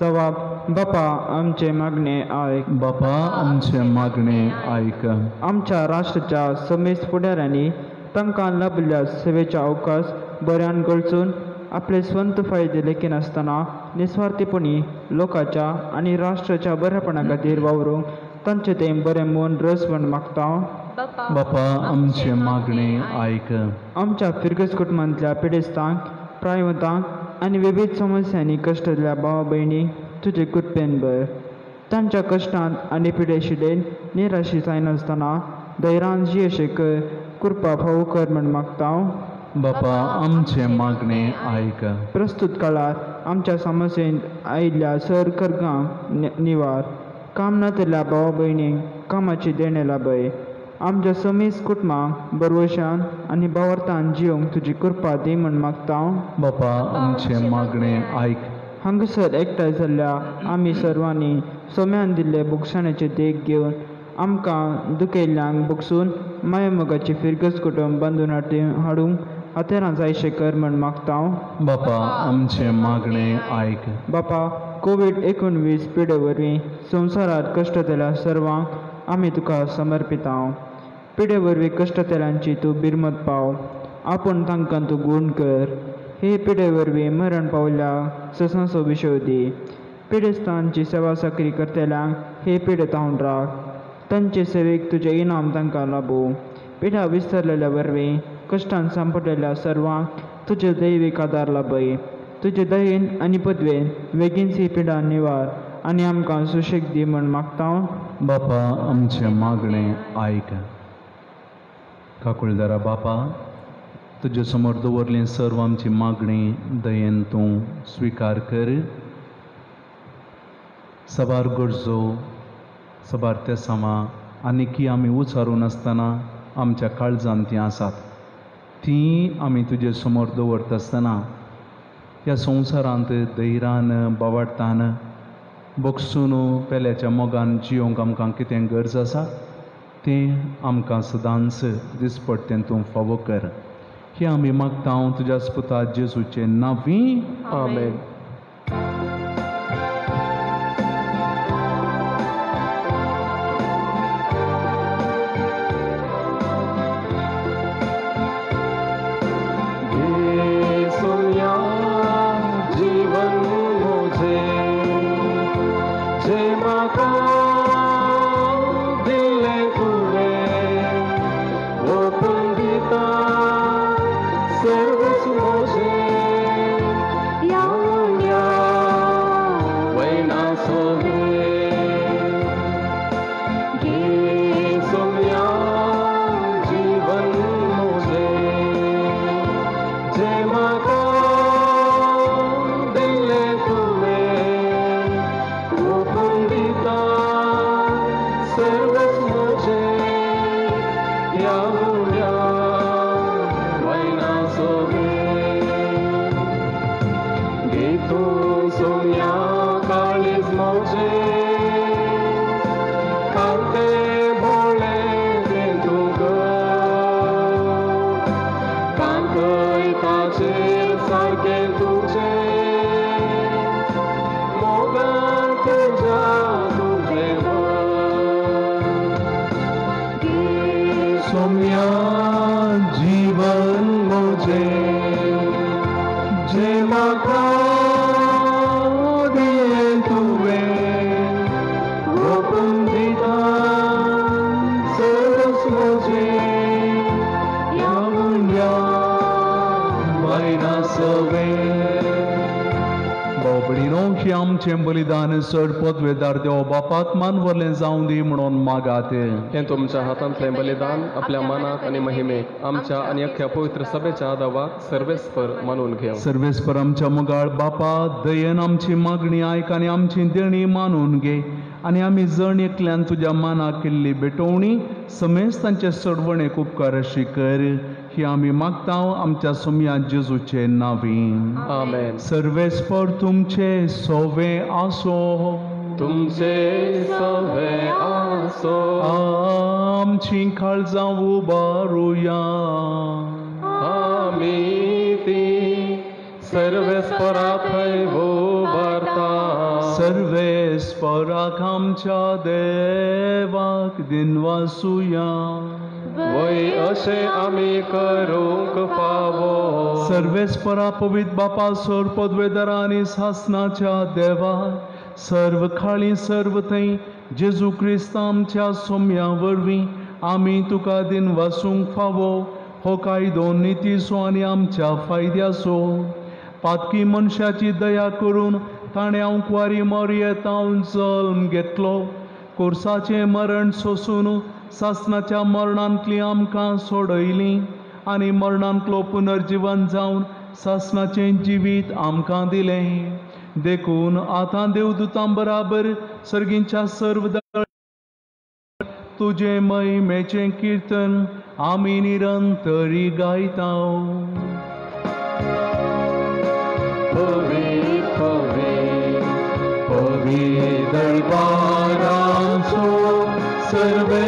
[SPEAKER 5] जबाब: बापा, आमचे मागणे आयक.
[SPEAKER 1] बापा, आमचे मागणे आयक.
[SPEAKER 5] आमच्या राष्ट्राच्या समेस्त फुडाऱ्यांनी तांकां लाभिल्ल्या सेवेचा अवकाश बऱ्यान गळचून आपले स्वंत फायदे लेखीन आसतना निस्वार्थीपणी लोकांच्या आनी राष्ट्राच्या बऱ्यापणा खातीर वावरूंक तांचे ते बरें मन रस म्हण मागता.
[SPEAKER 1] बापा, आमचे मागणे आयक.
[SPEAKER 5] आमच्या फिरगस कुटुंबांतल्या पिडेस्तांक, प्रायवतांक आनी विविध समस्यांनी कश्ट दिल्या भावा भयणी तुजे कृपेन बर. तांच्या कश्टांत आनी पिडेशिडेन निराशी जायनासतना धैर्यान जियेशे कर, कृपा फावो कर म्हण मागता.
[SPEAKER 1] बापा, आमचे मागणे आयक.
[SPEAKER 5] प्रस्तुत काळार आमच्या समस्येंत आयिल्ल्या सर कर्गांक निवार. काम ना जाल्ल्या भावा भयणींक कामाची देणे लाभय. आमच्या समेस्त कुटुंबांक बरवशान आनी भावार्थान जिवंक तुजी कृपा दी म्हण मागता.
[SPEAKER 1] बापा, आमचे मागणे आयक.
[SPEAKER 5] हांगासर एकठांय जाल्ल्या आमी सर्वांनी सोम्यान दिल्ले बुकसाण्याचे देख घेवन आमकां दुखयल्ल्यांक बुकसून मायमोगाची फिरगस कुटुंब बांदून हाडूंक हातेरां जायशे कर म्हण मागता.
[SPEAKER 1] बापा, आमचे मागणे आयक.
[SPEAKER 5] बापा, कोविड-19 पिडे वरवीं संवसारांत कश्ट जाल्या सर्वांक आमी तुका समर्पिता. पिडे वरवीं कश्ट तेल्यांची तूं बिरमत पाव. आपूण तांकां तूं गूण कर. हे पिडे वरवीं मरण पावल्या ससांचो विशय दी. पिडेस्तांची सेवा साकरी करतल्यांक हे पिडे तावन राख. तांचे सेवेक तुजें इनाम तांकां लाबू. पिडा विस्तारलेल्या वरवीं कश्टान सांपडलेल्या सर्वांक तुजे दैवीक आदार लाभय. तुजे दयेन आनी पदवेन बेगीनची पिडा निवार आनी आमकां सुशेग दी म्हण मागता.
[SPEAKER 1] बापा, आमचे मागणे आयक. काकुळदारा बापा, तुजे समोर दवरली सर्व आमची मागणी दयेन तूं स्विकार कर. सबार गरजो, सबार तेसामां आनीकी आमी उचारून आसतना आमच्या काळजांत तीं आसात. तीं आमी तुजे समोर दवरता आसतना ह्या संवसारांत धैर्यान बावार्थान बोगसून पेल्याच्या मोगान जियोंक आमकां कितें गरज आसा तें आमकां सदांच दिसपट्टें तूं फावो कर. हें आमी मागता तुज्या पुता जेजूचे नांवी.
[SPEAKER 2] आमेन.
[SPEAKER 1] आमचें बलिदान चड पदवेदार देव बापाक मानवलें जावं दी म्हणून मागात.
[SPEAKER 2] हें तुमच्या हातांतलें बलिदान आपल्या मनाक आनी महिमेक आमच्या आनी अख्ख्या पवित्र सभेच्या आदावाक सर्वेस्पर मानून घेव.
[SPEAKER 1] सर्वेस्पर आमच्या मोगाळ बापा, दयेन आमची मागणी आयक आनी आमची देणी मानून घे आनी आमी जण एकल्यान तुज्या मानाक केल्ली बेटोवणी समेस्त तांचे सडवणेक उपकार अशी कर ही आमी मागतांव आमच्या सोमया जेजूचे नांवीं.
[SPEAKER 2] आमेन.
[SPEAKER 1] सर्वेस्पर तुमचे सोवे आसो.
[SPEAKER 2] तुमचे सवे आसो.
[SPEAKER 1] आमची काळजां उबारुया.
[SPEAKER 2] आमी ती सर्वेस्परा थंय उबारता.
[SPEAKER 1] सर्वेस्पराक आमच्या देवाक दिनवासुया.
[SPEAKER 2] वय अशें आमी करूंक फावो.
[SPEAKER 1] सर्वेस्परा पवित्र बापा सर पदवेदारा आनी सासनाच्या देवा सर्व खाळी सर्व थंय जेजू क्रिस्त आमच्या सोम्या वरवीं आमी तुका दिन वासूंक फावो हो कायदो नितीसो आनी आमच्या फायद्याचो. पातकी मनशाची दया करून ताणें अंकवारी मर्येतावन जल्म घेतलो. कोर्साचें मरण सोंसून सासनाच्या मरणांतली आमकां सोडयली आनी मरणांतलो पुनर्जीवन जावन सासनाचें जिवीत आमकां दिलें. देखून आतां देवदूतां बराबर सर्गींच्या सर्व तुजे महिमेचें किर्तन आमी निरंतरी गायता. पवित्र दरबारांचो सर्वे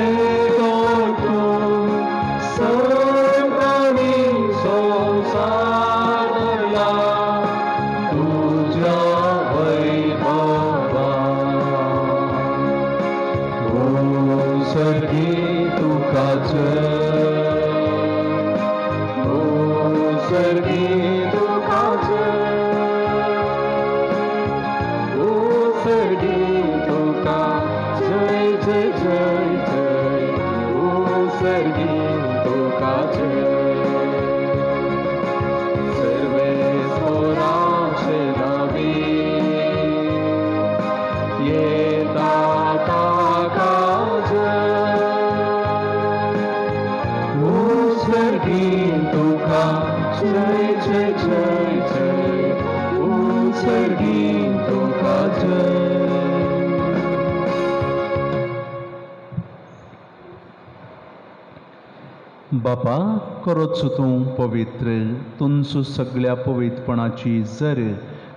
[SPEAKER 1] बापा करोच तूं पवित्र तुमचो सगळ्या पवित्रपणाची जर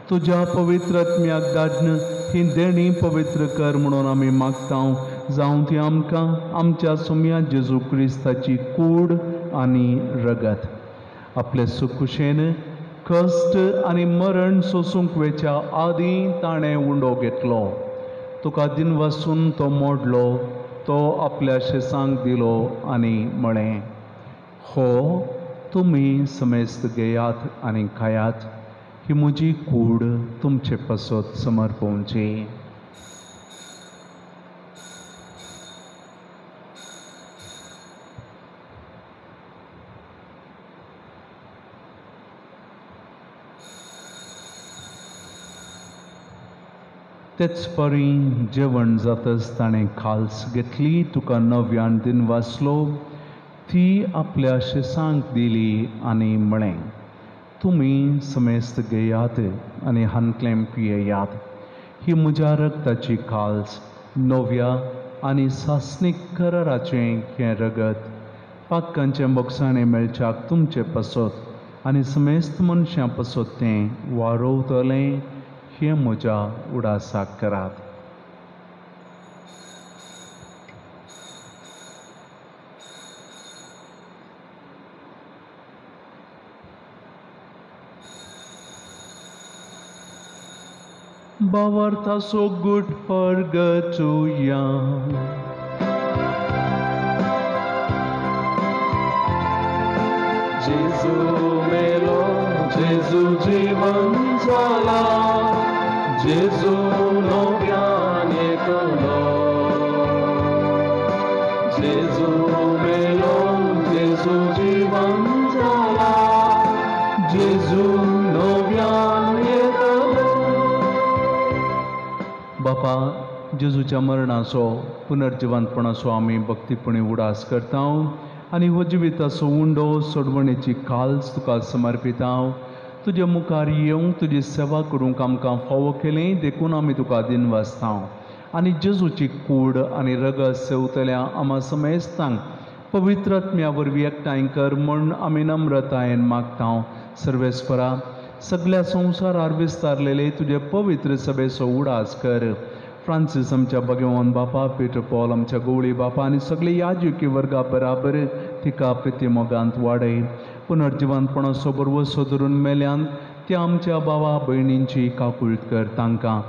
[SPEAKER 1] तुज्या पवित्रत्म्याक धाडन ही देणी पवित्र कर म्हणून आमी मागतांव. जावं ती आमकां आमच्या सोम्या जेजू क्रिस्ताची कूड आनी रगत आपले सुकुशेन कश्ट आनी मरण सोसूंक वेच्या आदीं ताणें उंडो घेतलो. तुका दिन वासून तो मोडलो. तो आपल्या शेसांक दिलो आनी म्हळें, हो तुमी समेस्त घेयात आनी खायात. ही म्हजी कूड तुमचे पासत समर्पोवची. तेच परी जेवण जातच ताणें खाल्स घेतली. तुका नव्यान दिन वाचलो. ती आपल्या शेसांक दिली आनी म्हळें, तुमी समेस्त घेयात आनी हांतलें पियेयात. ही म्हज्या रगताची खाल्स नव्या आनी सासणीक कराराचें हें रगत पातकांचें बोगसाणें मेळच्याक तुमचे पासत आनी समेस्त मनशां पासत तें वारोवतलें. हें म्हज्या उडासाक करात. Bavartaso good purgatoria.
[SPEAKER 2] जेजू मेलो, जेजू जीवन जाला, जेजू नव्यान येतलो. जेजू मेलो, जेजू जीवन जाला, जेजू नव्यान येतलो.
[SPEAKER 1] बापा जेजूच्या मरणाचो पुनर्जिवंतपणाचो आमी भक्तीपणी उडास करता आनी हो जिविताचो उंडो सोडवणेची खाल्स तुका समर्पितांव. तुजे मुखार येवंक तुजी सेवा करूंक आमकां फावो केलें देखून आमी तुका दिन वाचतांव. आनी जेजूची कूड आनी रगत सेवतल्या आमा समेस्तांक पवित्रात्म्या वरवीं एकठांय कर म्हूण आमी नम्रतायेन मागता. सर्वेस्परा, सगळ्या संवसारार विस्तारलेले तुजे पवित्र सभेचो उडास कर. फ्रांसीस आमच्या भगवान बापा, पीटर पॉल आमच्या गवळी बापा आनी सगळे याजकी वर्गा बराबर तिका प्रितीमोगांत वाडय. पुनर्जिवंतपणाचो बरवसो धरून मेल्यांत त्या आमच्या भावा भयणींची काकुळट कर तांकां.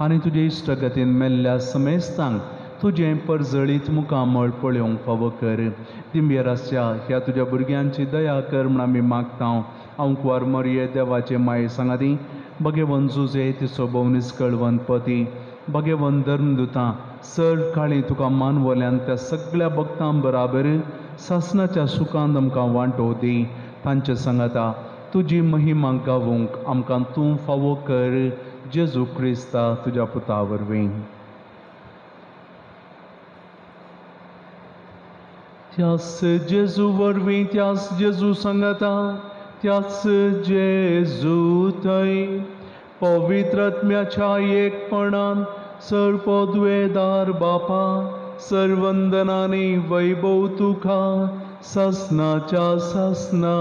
[SPEAKER 1] आनी तुजे इश्टगतीन मेल्ल्या समेस्तांक तुजें परजळीत मुखामळ पळोवंक फावो कर. दिंबेराच्या ह्या तुज्या भुरग्यांची दया कर म्हूण आमी मागता. हांव कुंवार मरिये देवाचे माये सांगाती, भगेवन जुजे तिचो भोव निश्कळवंत पती, भगेवन धर्मदुतां चड काळी तुका मानवल्यान त्या सगळ्या भक्तां बराबर सासणाच्या सुखांत आमकां वांटो दी. तांचे सांगाता तुजी महिमा गावूंक आमकां तूं फावो कर. जेजू क्रिस्ता तुज्या पुता वरवीं. त्याच जेजू वरवीं, त्याच जेजू सांगाता, त्याच जेजू थंय पवित्रात्म्याच्या एकपणान सर्वोद्वेदार बापा सर्वंदनांनी वैभव तुका सासणाच्या सासना.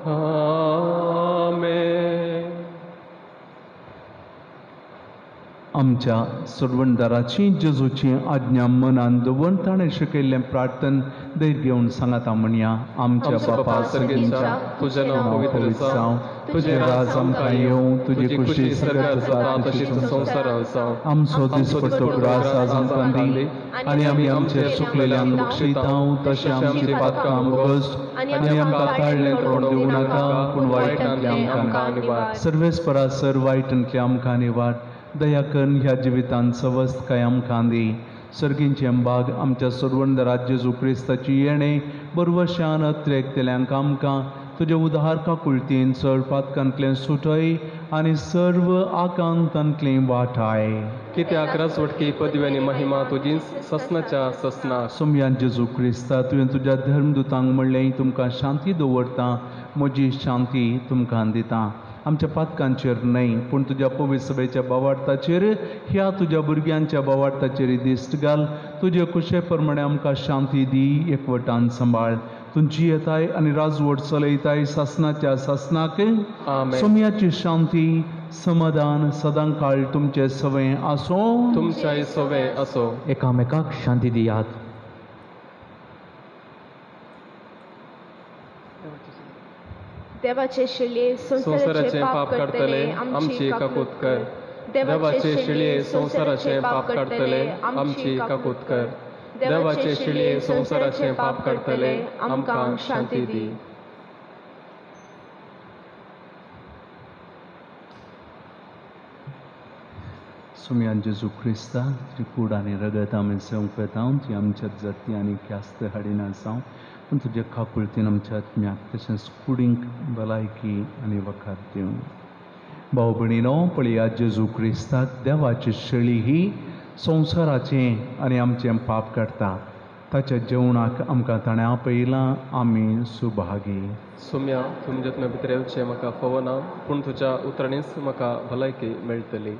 [SPEAKER 2] आमेन.
[SPEAKER 1] आमच्या सोडवणदाराची जेजूची आज्ञा मनान दवरून ताणें शिकयल्लें प्रार्थन धैर्य घेवन सांगाता म्हणया. आमच्या बापा
[SPEAKER 2] सर्गेच्या तुजें नांव पवित्र जावं,
[SPEAKER 1] तुजें राज आमकां येवं, तुजी खुशी
[SPEAKER 2] सगळ्यात जाता तशीच संवसारांत जावं.
[SPEAKER 1] आमचो दिसपट्टो ग्रास आज आमकां दी, आनी आमी आमचे चुकलेल्यांक बक्षितांव, तशें आमची पातकां मुगोश्ट आनी आमकां ताळ्ळें करून दिवं नाका, पूण वायटांतल्यान आमकां निवार. सर्वेस्परा सर वायटांतल्यान आमकां निवार. दया करून ह्या जिवितांत सवस्त काय आमकां दी. सर्गींचे भाग आमच्या सोडवणदारा जेजू क्रिस्ताची येणे बरवशान अत्रेकतेल्यांक आमकां तुजे उदार काकुळतीन चड पातकांतलें सुटय आनी सर्व आकांतांतलें वाटाय.
[SPEAKER 2] कित्याक राजवटकी पदव्यांनी महिमा तुजीच ससनाच्या ससना.
[SPEAKER 1] सोम्यान जेजू क्रिस्ता तुवें तुज्या धर्मदुतांक म्हणलें तुमकां शांती दवरता, म्हजी शांती तुमकां दिता. आमच्या पातकांचेर न्हय पूण तुज्या पवित्र सभेच्या भावार्थाचेर, ह्या तुज्या भुरग्यांच्या भावार्थाचेर दिश्ट घाल. तुजे कुशे प्रमाणे आमकां शांती दी, एकवटान सांबाळ. तुमची येताय आनी राजवट चलयताय सासनाच्या सासनाक. सोम्याची शांती समाधान सदां काळ तुमचे सवें आसूं.
[SPEAKER 2] तुमच्याय सवें असो.
[SPEAKER 4] एकामेकाक शांती दियात.
[SPEAKER 3] देवाचे शिळये
[SPEAKER 2] संसाराचे पाप काडटले आमची काकूत कर. देवाचे शिळये संसाराचे पाप काडटले आमची काकूत कर. देवाचे शिळये संसाराचे पाप काडटले आमकां शांती दी.
[SPEAKER 1] सोम्यान जेजू क्रिस्ता तुजी कूड आनी रगत आमी सेवंक येता. ती आमच्यात जाती आनी क्यास्त हाडिना जावं, पूण तुजे काकुळतीन आमच्या आत्म्याक तशेंच कुडींक भलायकी आनी वखार दिवं. भाव भयणीनो, पळया जेजू क्रिस्ताक देवाची शेळी ही संवसाराचें आनी आमचें पाप काडटा. ताच्या जेवणाक आमकां ताणें आपयलां. आमी सुभागी.
[SPEAKER 2] सोम्या, तुमच्या जतना भितर येवचें म्हाका फावो ना, पूण तुज्या उतरणीच म्हाका भलायकी मेळटली.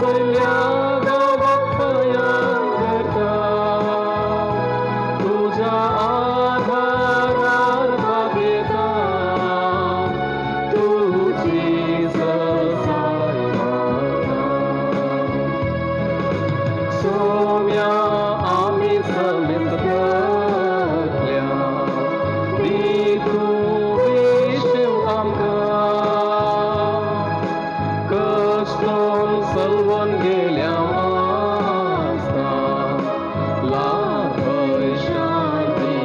[SPEAKER 2] हासल्या गावात पयान करता तुझ्या आधारार बागेता तुझी ससाय माता सोम्या आम्ही समेत घातल्या दी तूं विशीव आमकां कश्टोन सलवून गेल्या आसता लाभय शांती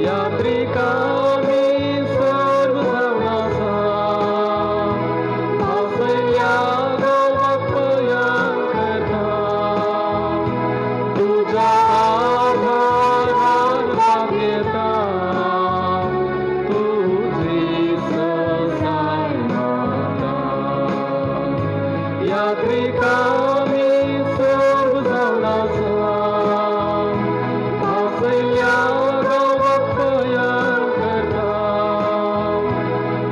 [SPEAKER 2] यात्रिका मी सर्व जावन आसा हासल्या गावात पयान करता तुझ्या आधारार बागेता तुझी ससाय माता यात्रिका मी सर्व जावन आसा हासल्या गावात पयान करता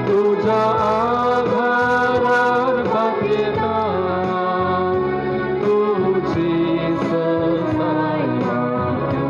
[SPEAKER 2] तुझ्या आधारार बागेता तुझी ससाय माता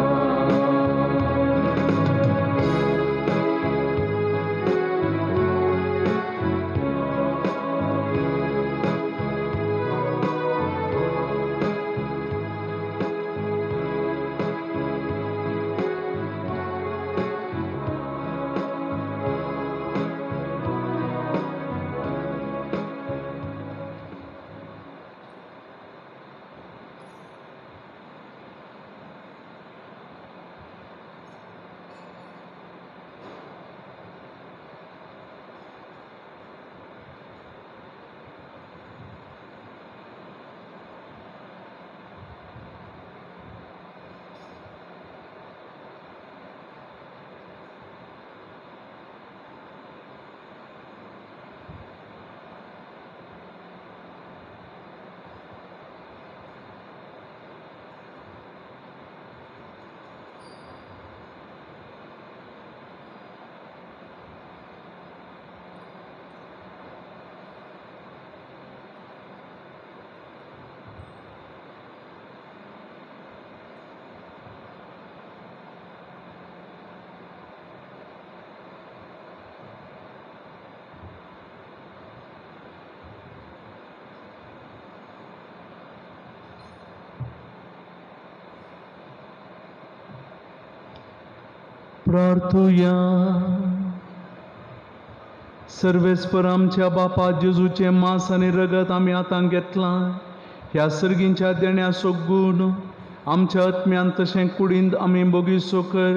[SPEAKER 1] प्रार्थुया सर्वेस्पर आमच्या बापा जेजूचे मांस आनी रगत आमी आतां घेतलां ह्या सर्गींच्या देण्या सोगून आमच्या आत्म्यान तशें कुडींत आमी बोगिसो कर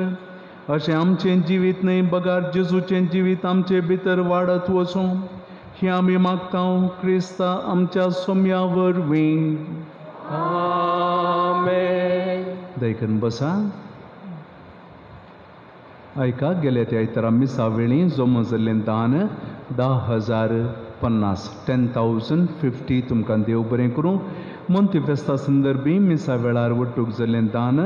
[SPEAKER 1] अशें आमचें जिवीत न्हय बगार जेजूचें जिवीत आमचे भितर वाडत वचूं हें आमी मागतां क्रिस्ता आमच्या सोम्या वरवीं आमेन. दयकन बसा. ऐका गेल्या त्या आयतारा मिसा वेळी जमो जाल्लें दान 10,050 10,050 तुमकां देव बरें करूं. मोंती फेस्ता संदर्भी मिसा वेळार वट्टूक जाल्लें दान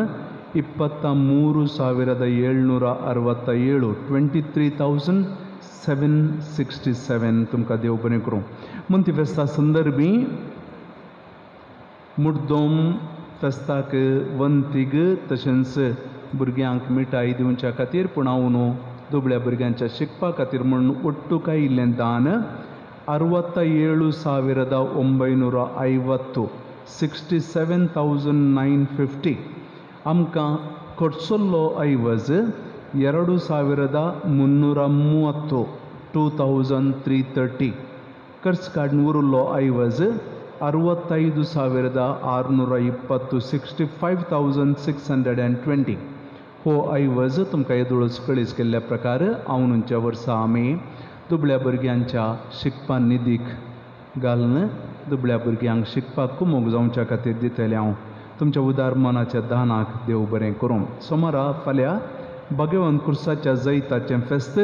[SPEAKER 1] 23,767 23,767 तुमकां देव बरें करूं. मोंती फेस्ता संदर्भी मुड्दोम फेस्ताक वंतीग तशेंच भुरग्यांक मिठाई दिवच्या खातीर पूण हांव न्हू दुबळ्या भुरग्यांच्या शिकपा खातीर म्हणून ಒಟ್ಟುಕ इल्लें दान 67,950 67,950 आमकां ಕೊಡ್ಸೊಲ್ಲೋ ಐವಜ್ 2,330 2,330 ಖರ್ಚು ಕಾಡಿನ ಊರುಲ್ಲೋ ಐವಜ್ 65,620 65,620 हो ऐवज तुमकां येदोळच कळीस केल्ल्या प्रकार आवणूंच्या वर्सा आमी दुबळ्या भुरग्यांच्या शिकपा निधीक घालून दुबळ्या भुरग्यांक शिकपाक कुमोग जावच्या खातीर दितले हांव तुमच्या उदार मनाच्या दानाक देव बरें करूं. सोमारा फाल्यां भगवान कुर्साच्या जैताचें फेस्त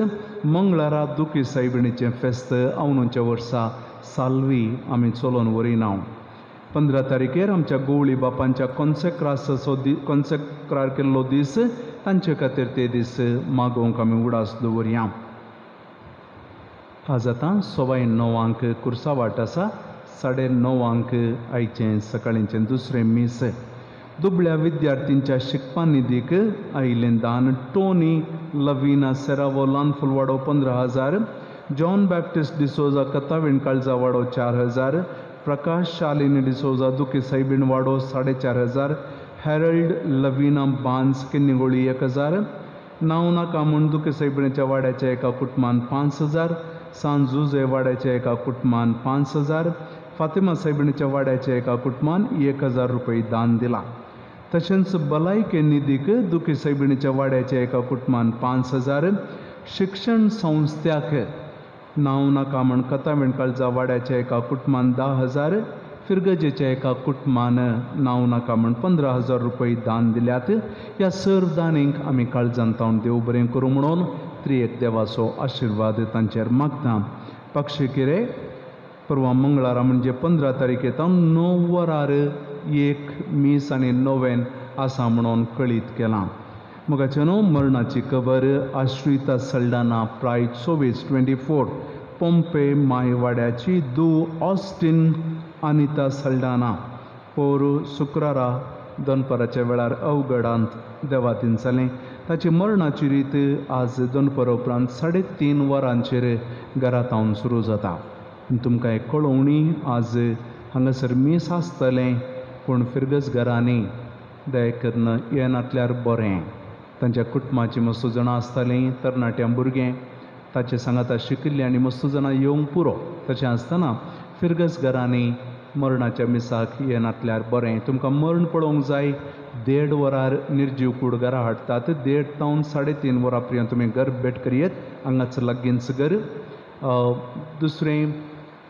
[SPEAKER 1] मंगळारा दुखी सायबिणीचें फेस्त आवणूंच्या वर्सा सालवी आमी चलोवन वरिना. 15 तारीखेर आमच्या गोवळी बापांच्या कॉन्सेक्रार केल्लो दीस तांचे खातीर ते दीस मागोवंक आमी उडास दवरया. आज आतां 9:15 कुर्सा वाट आसा 9:30 आयचें सकाळींचें दुसरें मीस. दुबळ्या विद्यार्थींच्या शिकपा निधीक आयिल्लें दान. टोनी लविना सेरावो लानफुल वाडो 15,000. जॉन बॅप्टिस्ट डिसोजा कतावीण काळजा वाडो 4,000. प्रकाश शालिनी डिसोजा दुखी सायबीण वाडो 4,500. हॅरल्ड लविना बान्स किन्निगोळी 1,000. नांव नाका म्हूण दुखी सायबिणीच्या वाड्याच्या एका कुटुंबान 5,000. सांजुजे वाड्याच्या एका कुटुंबान 5,000. फातिमा सायबिणीच्या वाड्याच्या एका कुटुंबान 1,000 रुपये दान दिला. तशेंच भलायके निधीक दुखी सायबिणीच्या वाड्याच्या एका कुटुंबान 5,000. शिक्षण संस्थ्याक नांव नाका म्हूण कतावीण काळजा वाड्याच्या एका कुटुंबान 10,000. फिरगजेच्या एका कुटुंबान नांव नाका म्हूण 15,000 रुपये दान दिल्यात. ह्या सर्व दानींक आमी काळजांतावन देव बरें करूं म्हणून त्रियेक देवाचो आशिर्वाद तांचेर मागता. पक्षिकिरे परवा मंगळारा म्हणजे 15 तारखेतावन 9 वरार 1 मीस आनी 9 आसा म्हणून कळीत केलां. मोगाचेनो मरणाची खबर. आश्रिता सल्डाना प्राय 24 पोंपे मायवाड्याची दू ऑस्टिन अनिता सल्डाना पोर शुक्रारा दनपाराच्या वेळार अवघडांत देवातीन जालें. ताची मरणाची रीत आज दनपारा उपरांत 3:30 वरांचेर घरांतावन सुरू जाता. तुमकां एक कळोवणी. आज हांगासर मीस आसतलें पूण फिरगस घरांनी दया करून येनातल्यार बरें. तांच्या कुटुंबाची मस्त जाणां आसतलीं. तरणाट्यां भुरगें ताचे सांगाता शिकिल्लीं आनी मस्त जाणां येवंक पुरो. तशें आसतना फिरगस घरांनी मरणाच्या मिसाक येनातल्यार बरें. तुमकां मरण पळोवंक जाय 1.5 वरार निर्जीव कूड घरा हाडटात. 1.5 ते 3.5 वरां पर्यंत तुमी घर भेट करियेत. हांगाच लागींच घर. दुसरें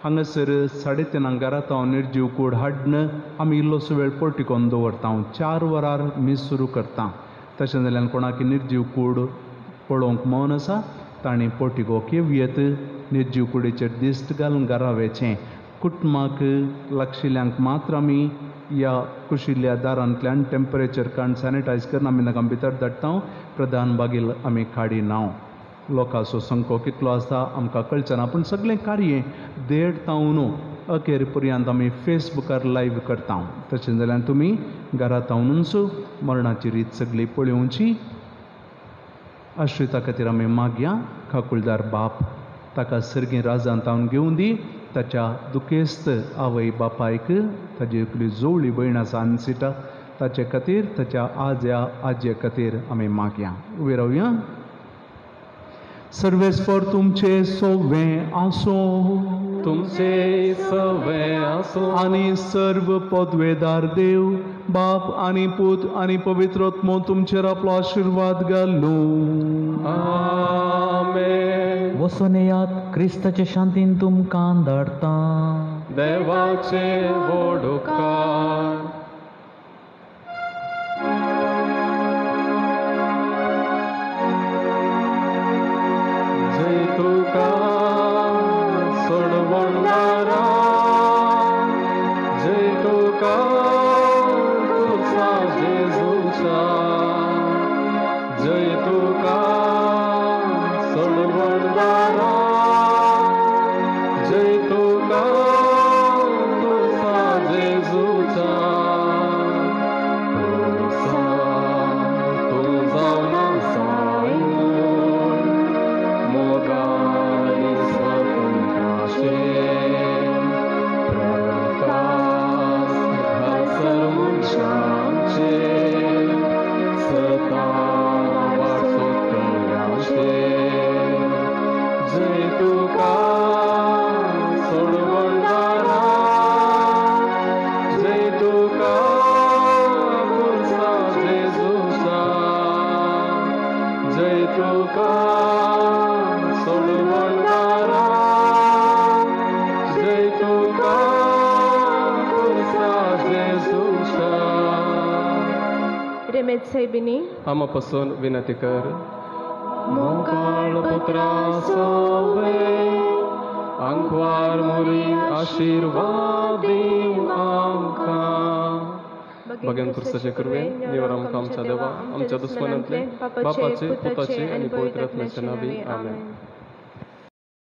[SPEAKER 1] हांगासर 3:30 घरांतावन निर्जीव कूड हाडन आमी इल्लोसो वेळ पोर्टिकोन दवरता. 4 वरार मीस सुरू करता. तशें जाल्यार कोणाक निर्जीव कूड पळोवंक मन आसा तांणी पोर्टिकोक येवयेत. निर्जीव कुडीचेर दिश्ट घालून घरा वेचें. कुटुंबाक लागशिल्ल्यांक मात्र आमी ह्या कुशिल्ल्या दारांतल्यान टेम्परेचर काण सॅनिटायज करून आमी तांकां भितर धाडटा. प्रधान बागील आमी काडिना. लोकांचो संख्यो कितलो आसा आमकां कळचें ना पूण सगळें कार्य 1:30 तावन अखेर पर्यंत आमी फेसबुकार लायव्ह करता. तशें जाल्यार तुमी घरांतावनूच मरणाची रीत सगळी पळोवची. आश्रिता खातीर आमी मागया. खाकुलदार बाप ताका सर्गी राजांतावन घेवून दी. ताच्या दुखेस्त आवय बापायक ताजी एकली जोवळी भयण आसा अनसिटा ताचे खातीर ताच्या आज्या आजये खातीर आमी मागया. उबे रावया. सर्वेस्पर तुमचे सोवें आसो.
[SPEAKER 2] तुमचे सवे आसो
[SPEAKER 1] आनी सर्व पदवेदार देव बाप आनी पूत आनी पवित्रोत्मो तुमचेर आपलो आशिर्वाद घालूं.
[SPEAKER 2] आमेन.
[SPEAKER 4] वचून येयात. क्रिस्ताचे शांतीन तुमकां धाडटा.
[SPEAKER 2] देवाचे व्हड उपकार. जय तुका सोडवणारा. जय तुका तुझा जेजूचा. जय तुका सोडवणारा. जय तुका तुझा जेजूचा. तुझा नासायून मोगारी स्वतंत्राशे प्रकाश घासर मनशांचे सता वाचोतल्याशे. जय तुका सोडवणारा. जय तुका तुझा जेजूचा. जय तुका सोडवणारा. जय तुका तुझा जेजूचा.
[SPEAKER 3] रेमेत साहेबिनी
[SPEAKER 2] आमापासून विनंती कर. मोकाळ पुत्रा सोवे आंकवार मुरी आशीर्वाद दीव आमकां. भगवान कृष्णाचे कृपेन निवर आमकां आमच्या देवा आमच्या दुश्मनांतले बापाचे पुताचे आनी पवित्र आत्म्याचे नावी. आमेन.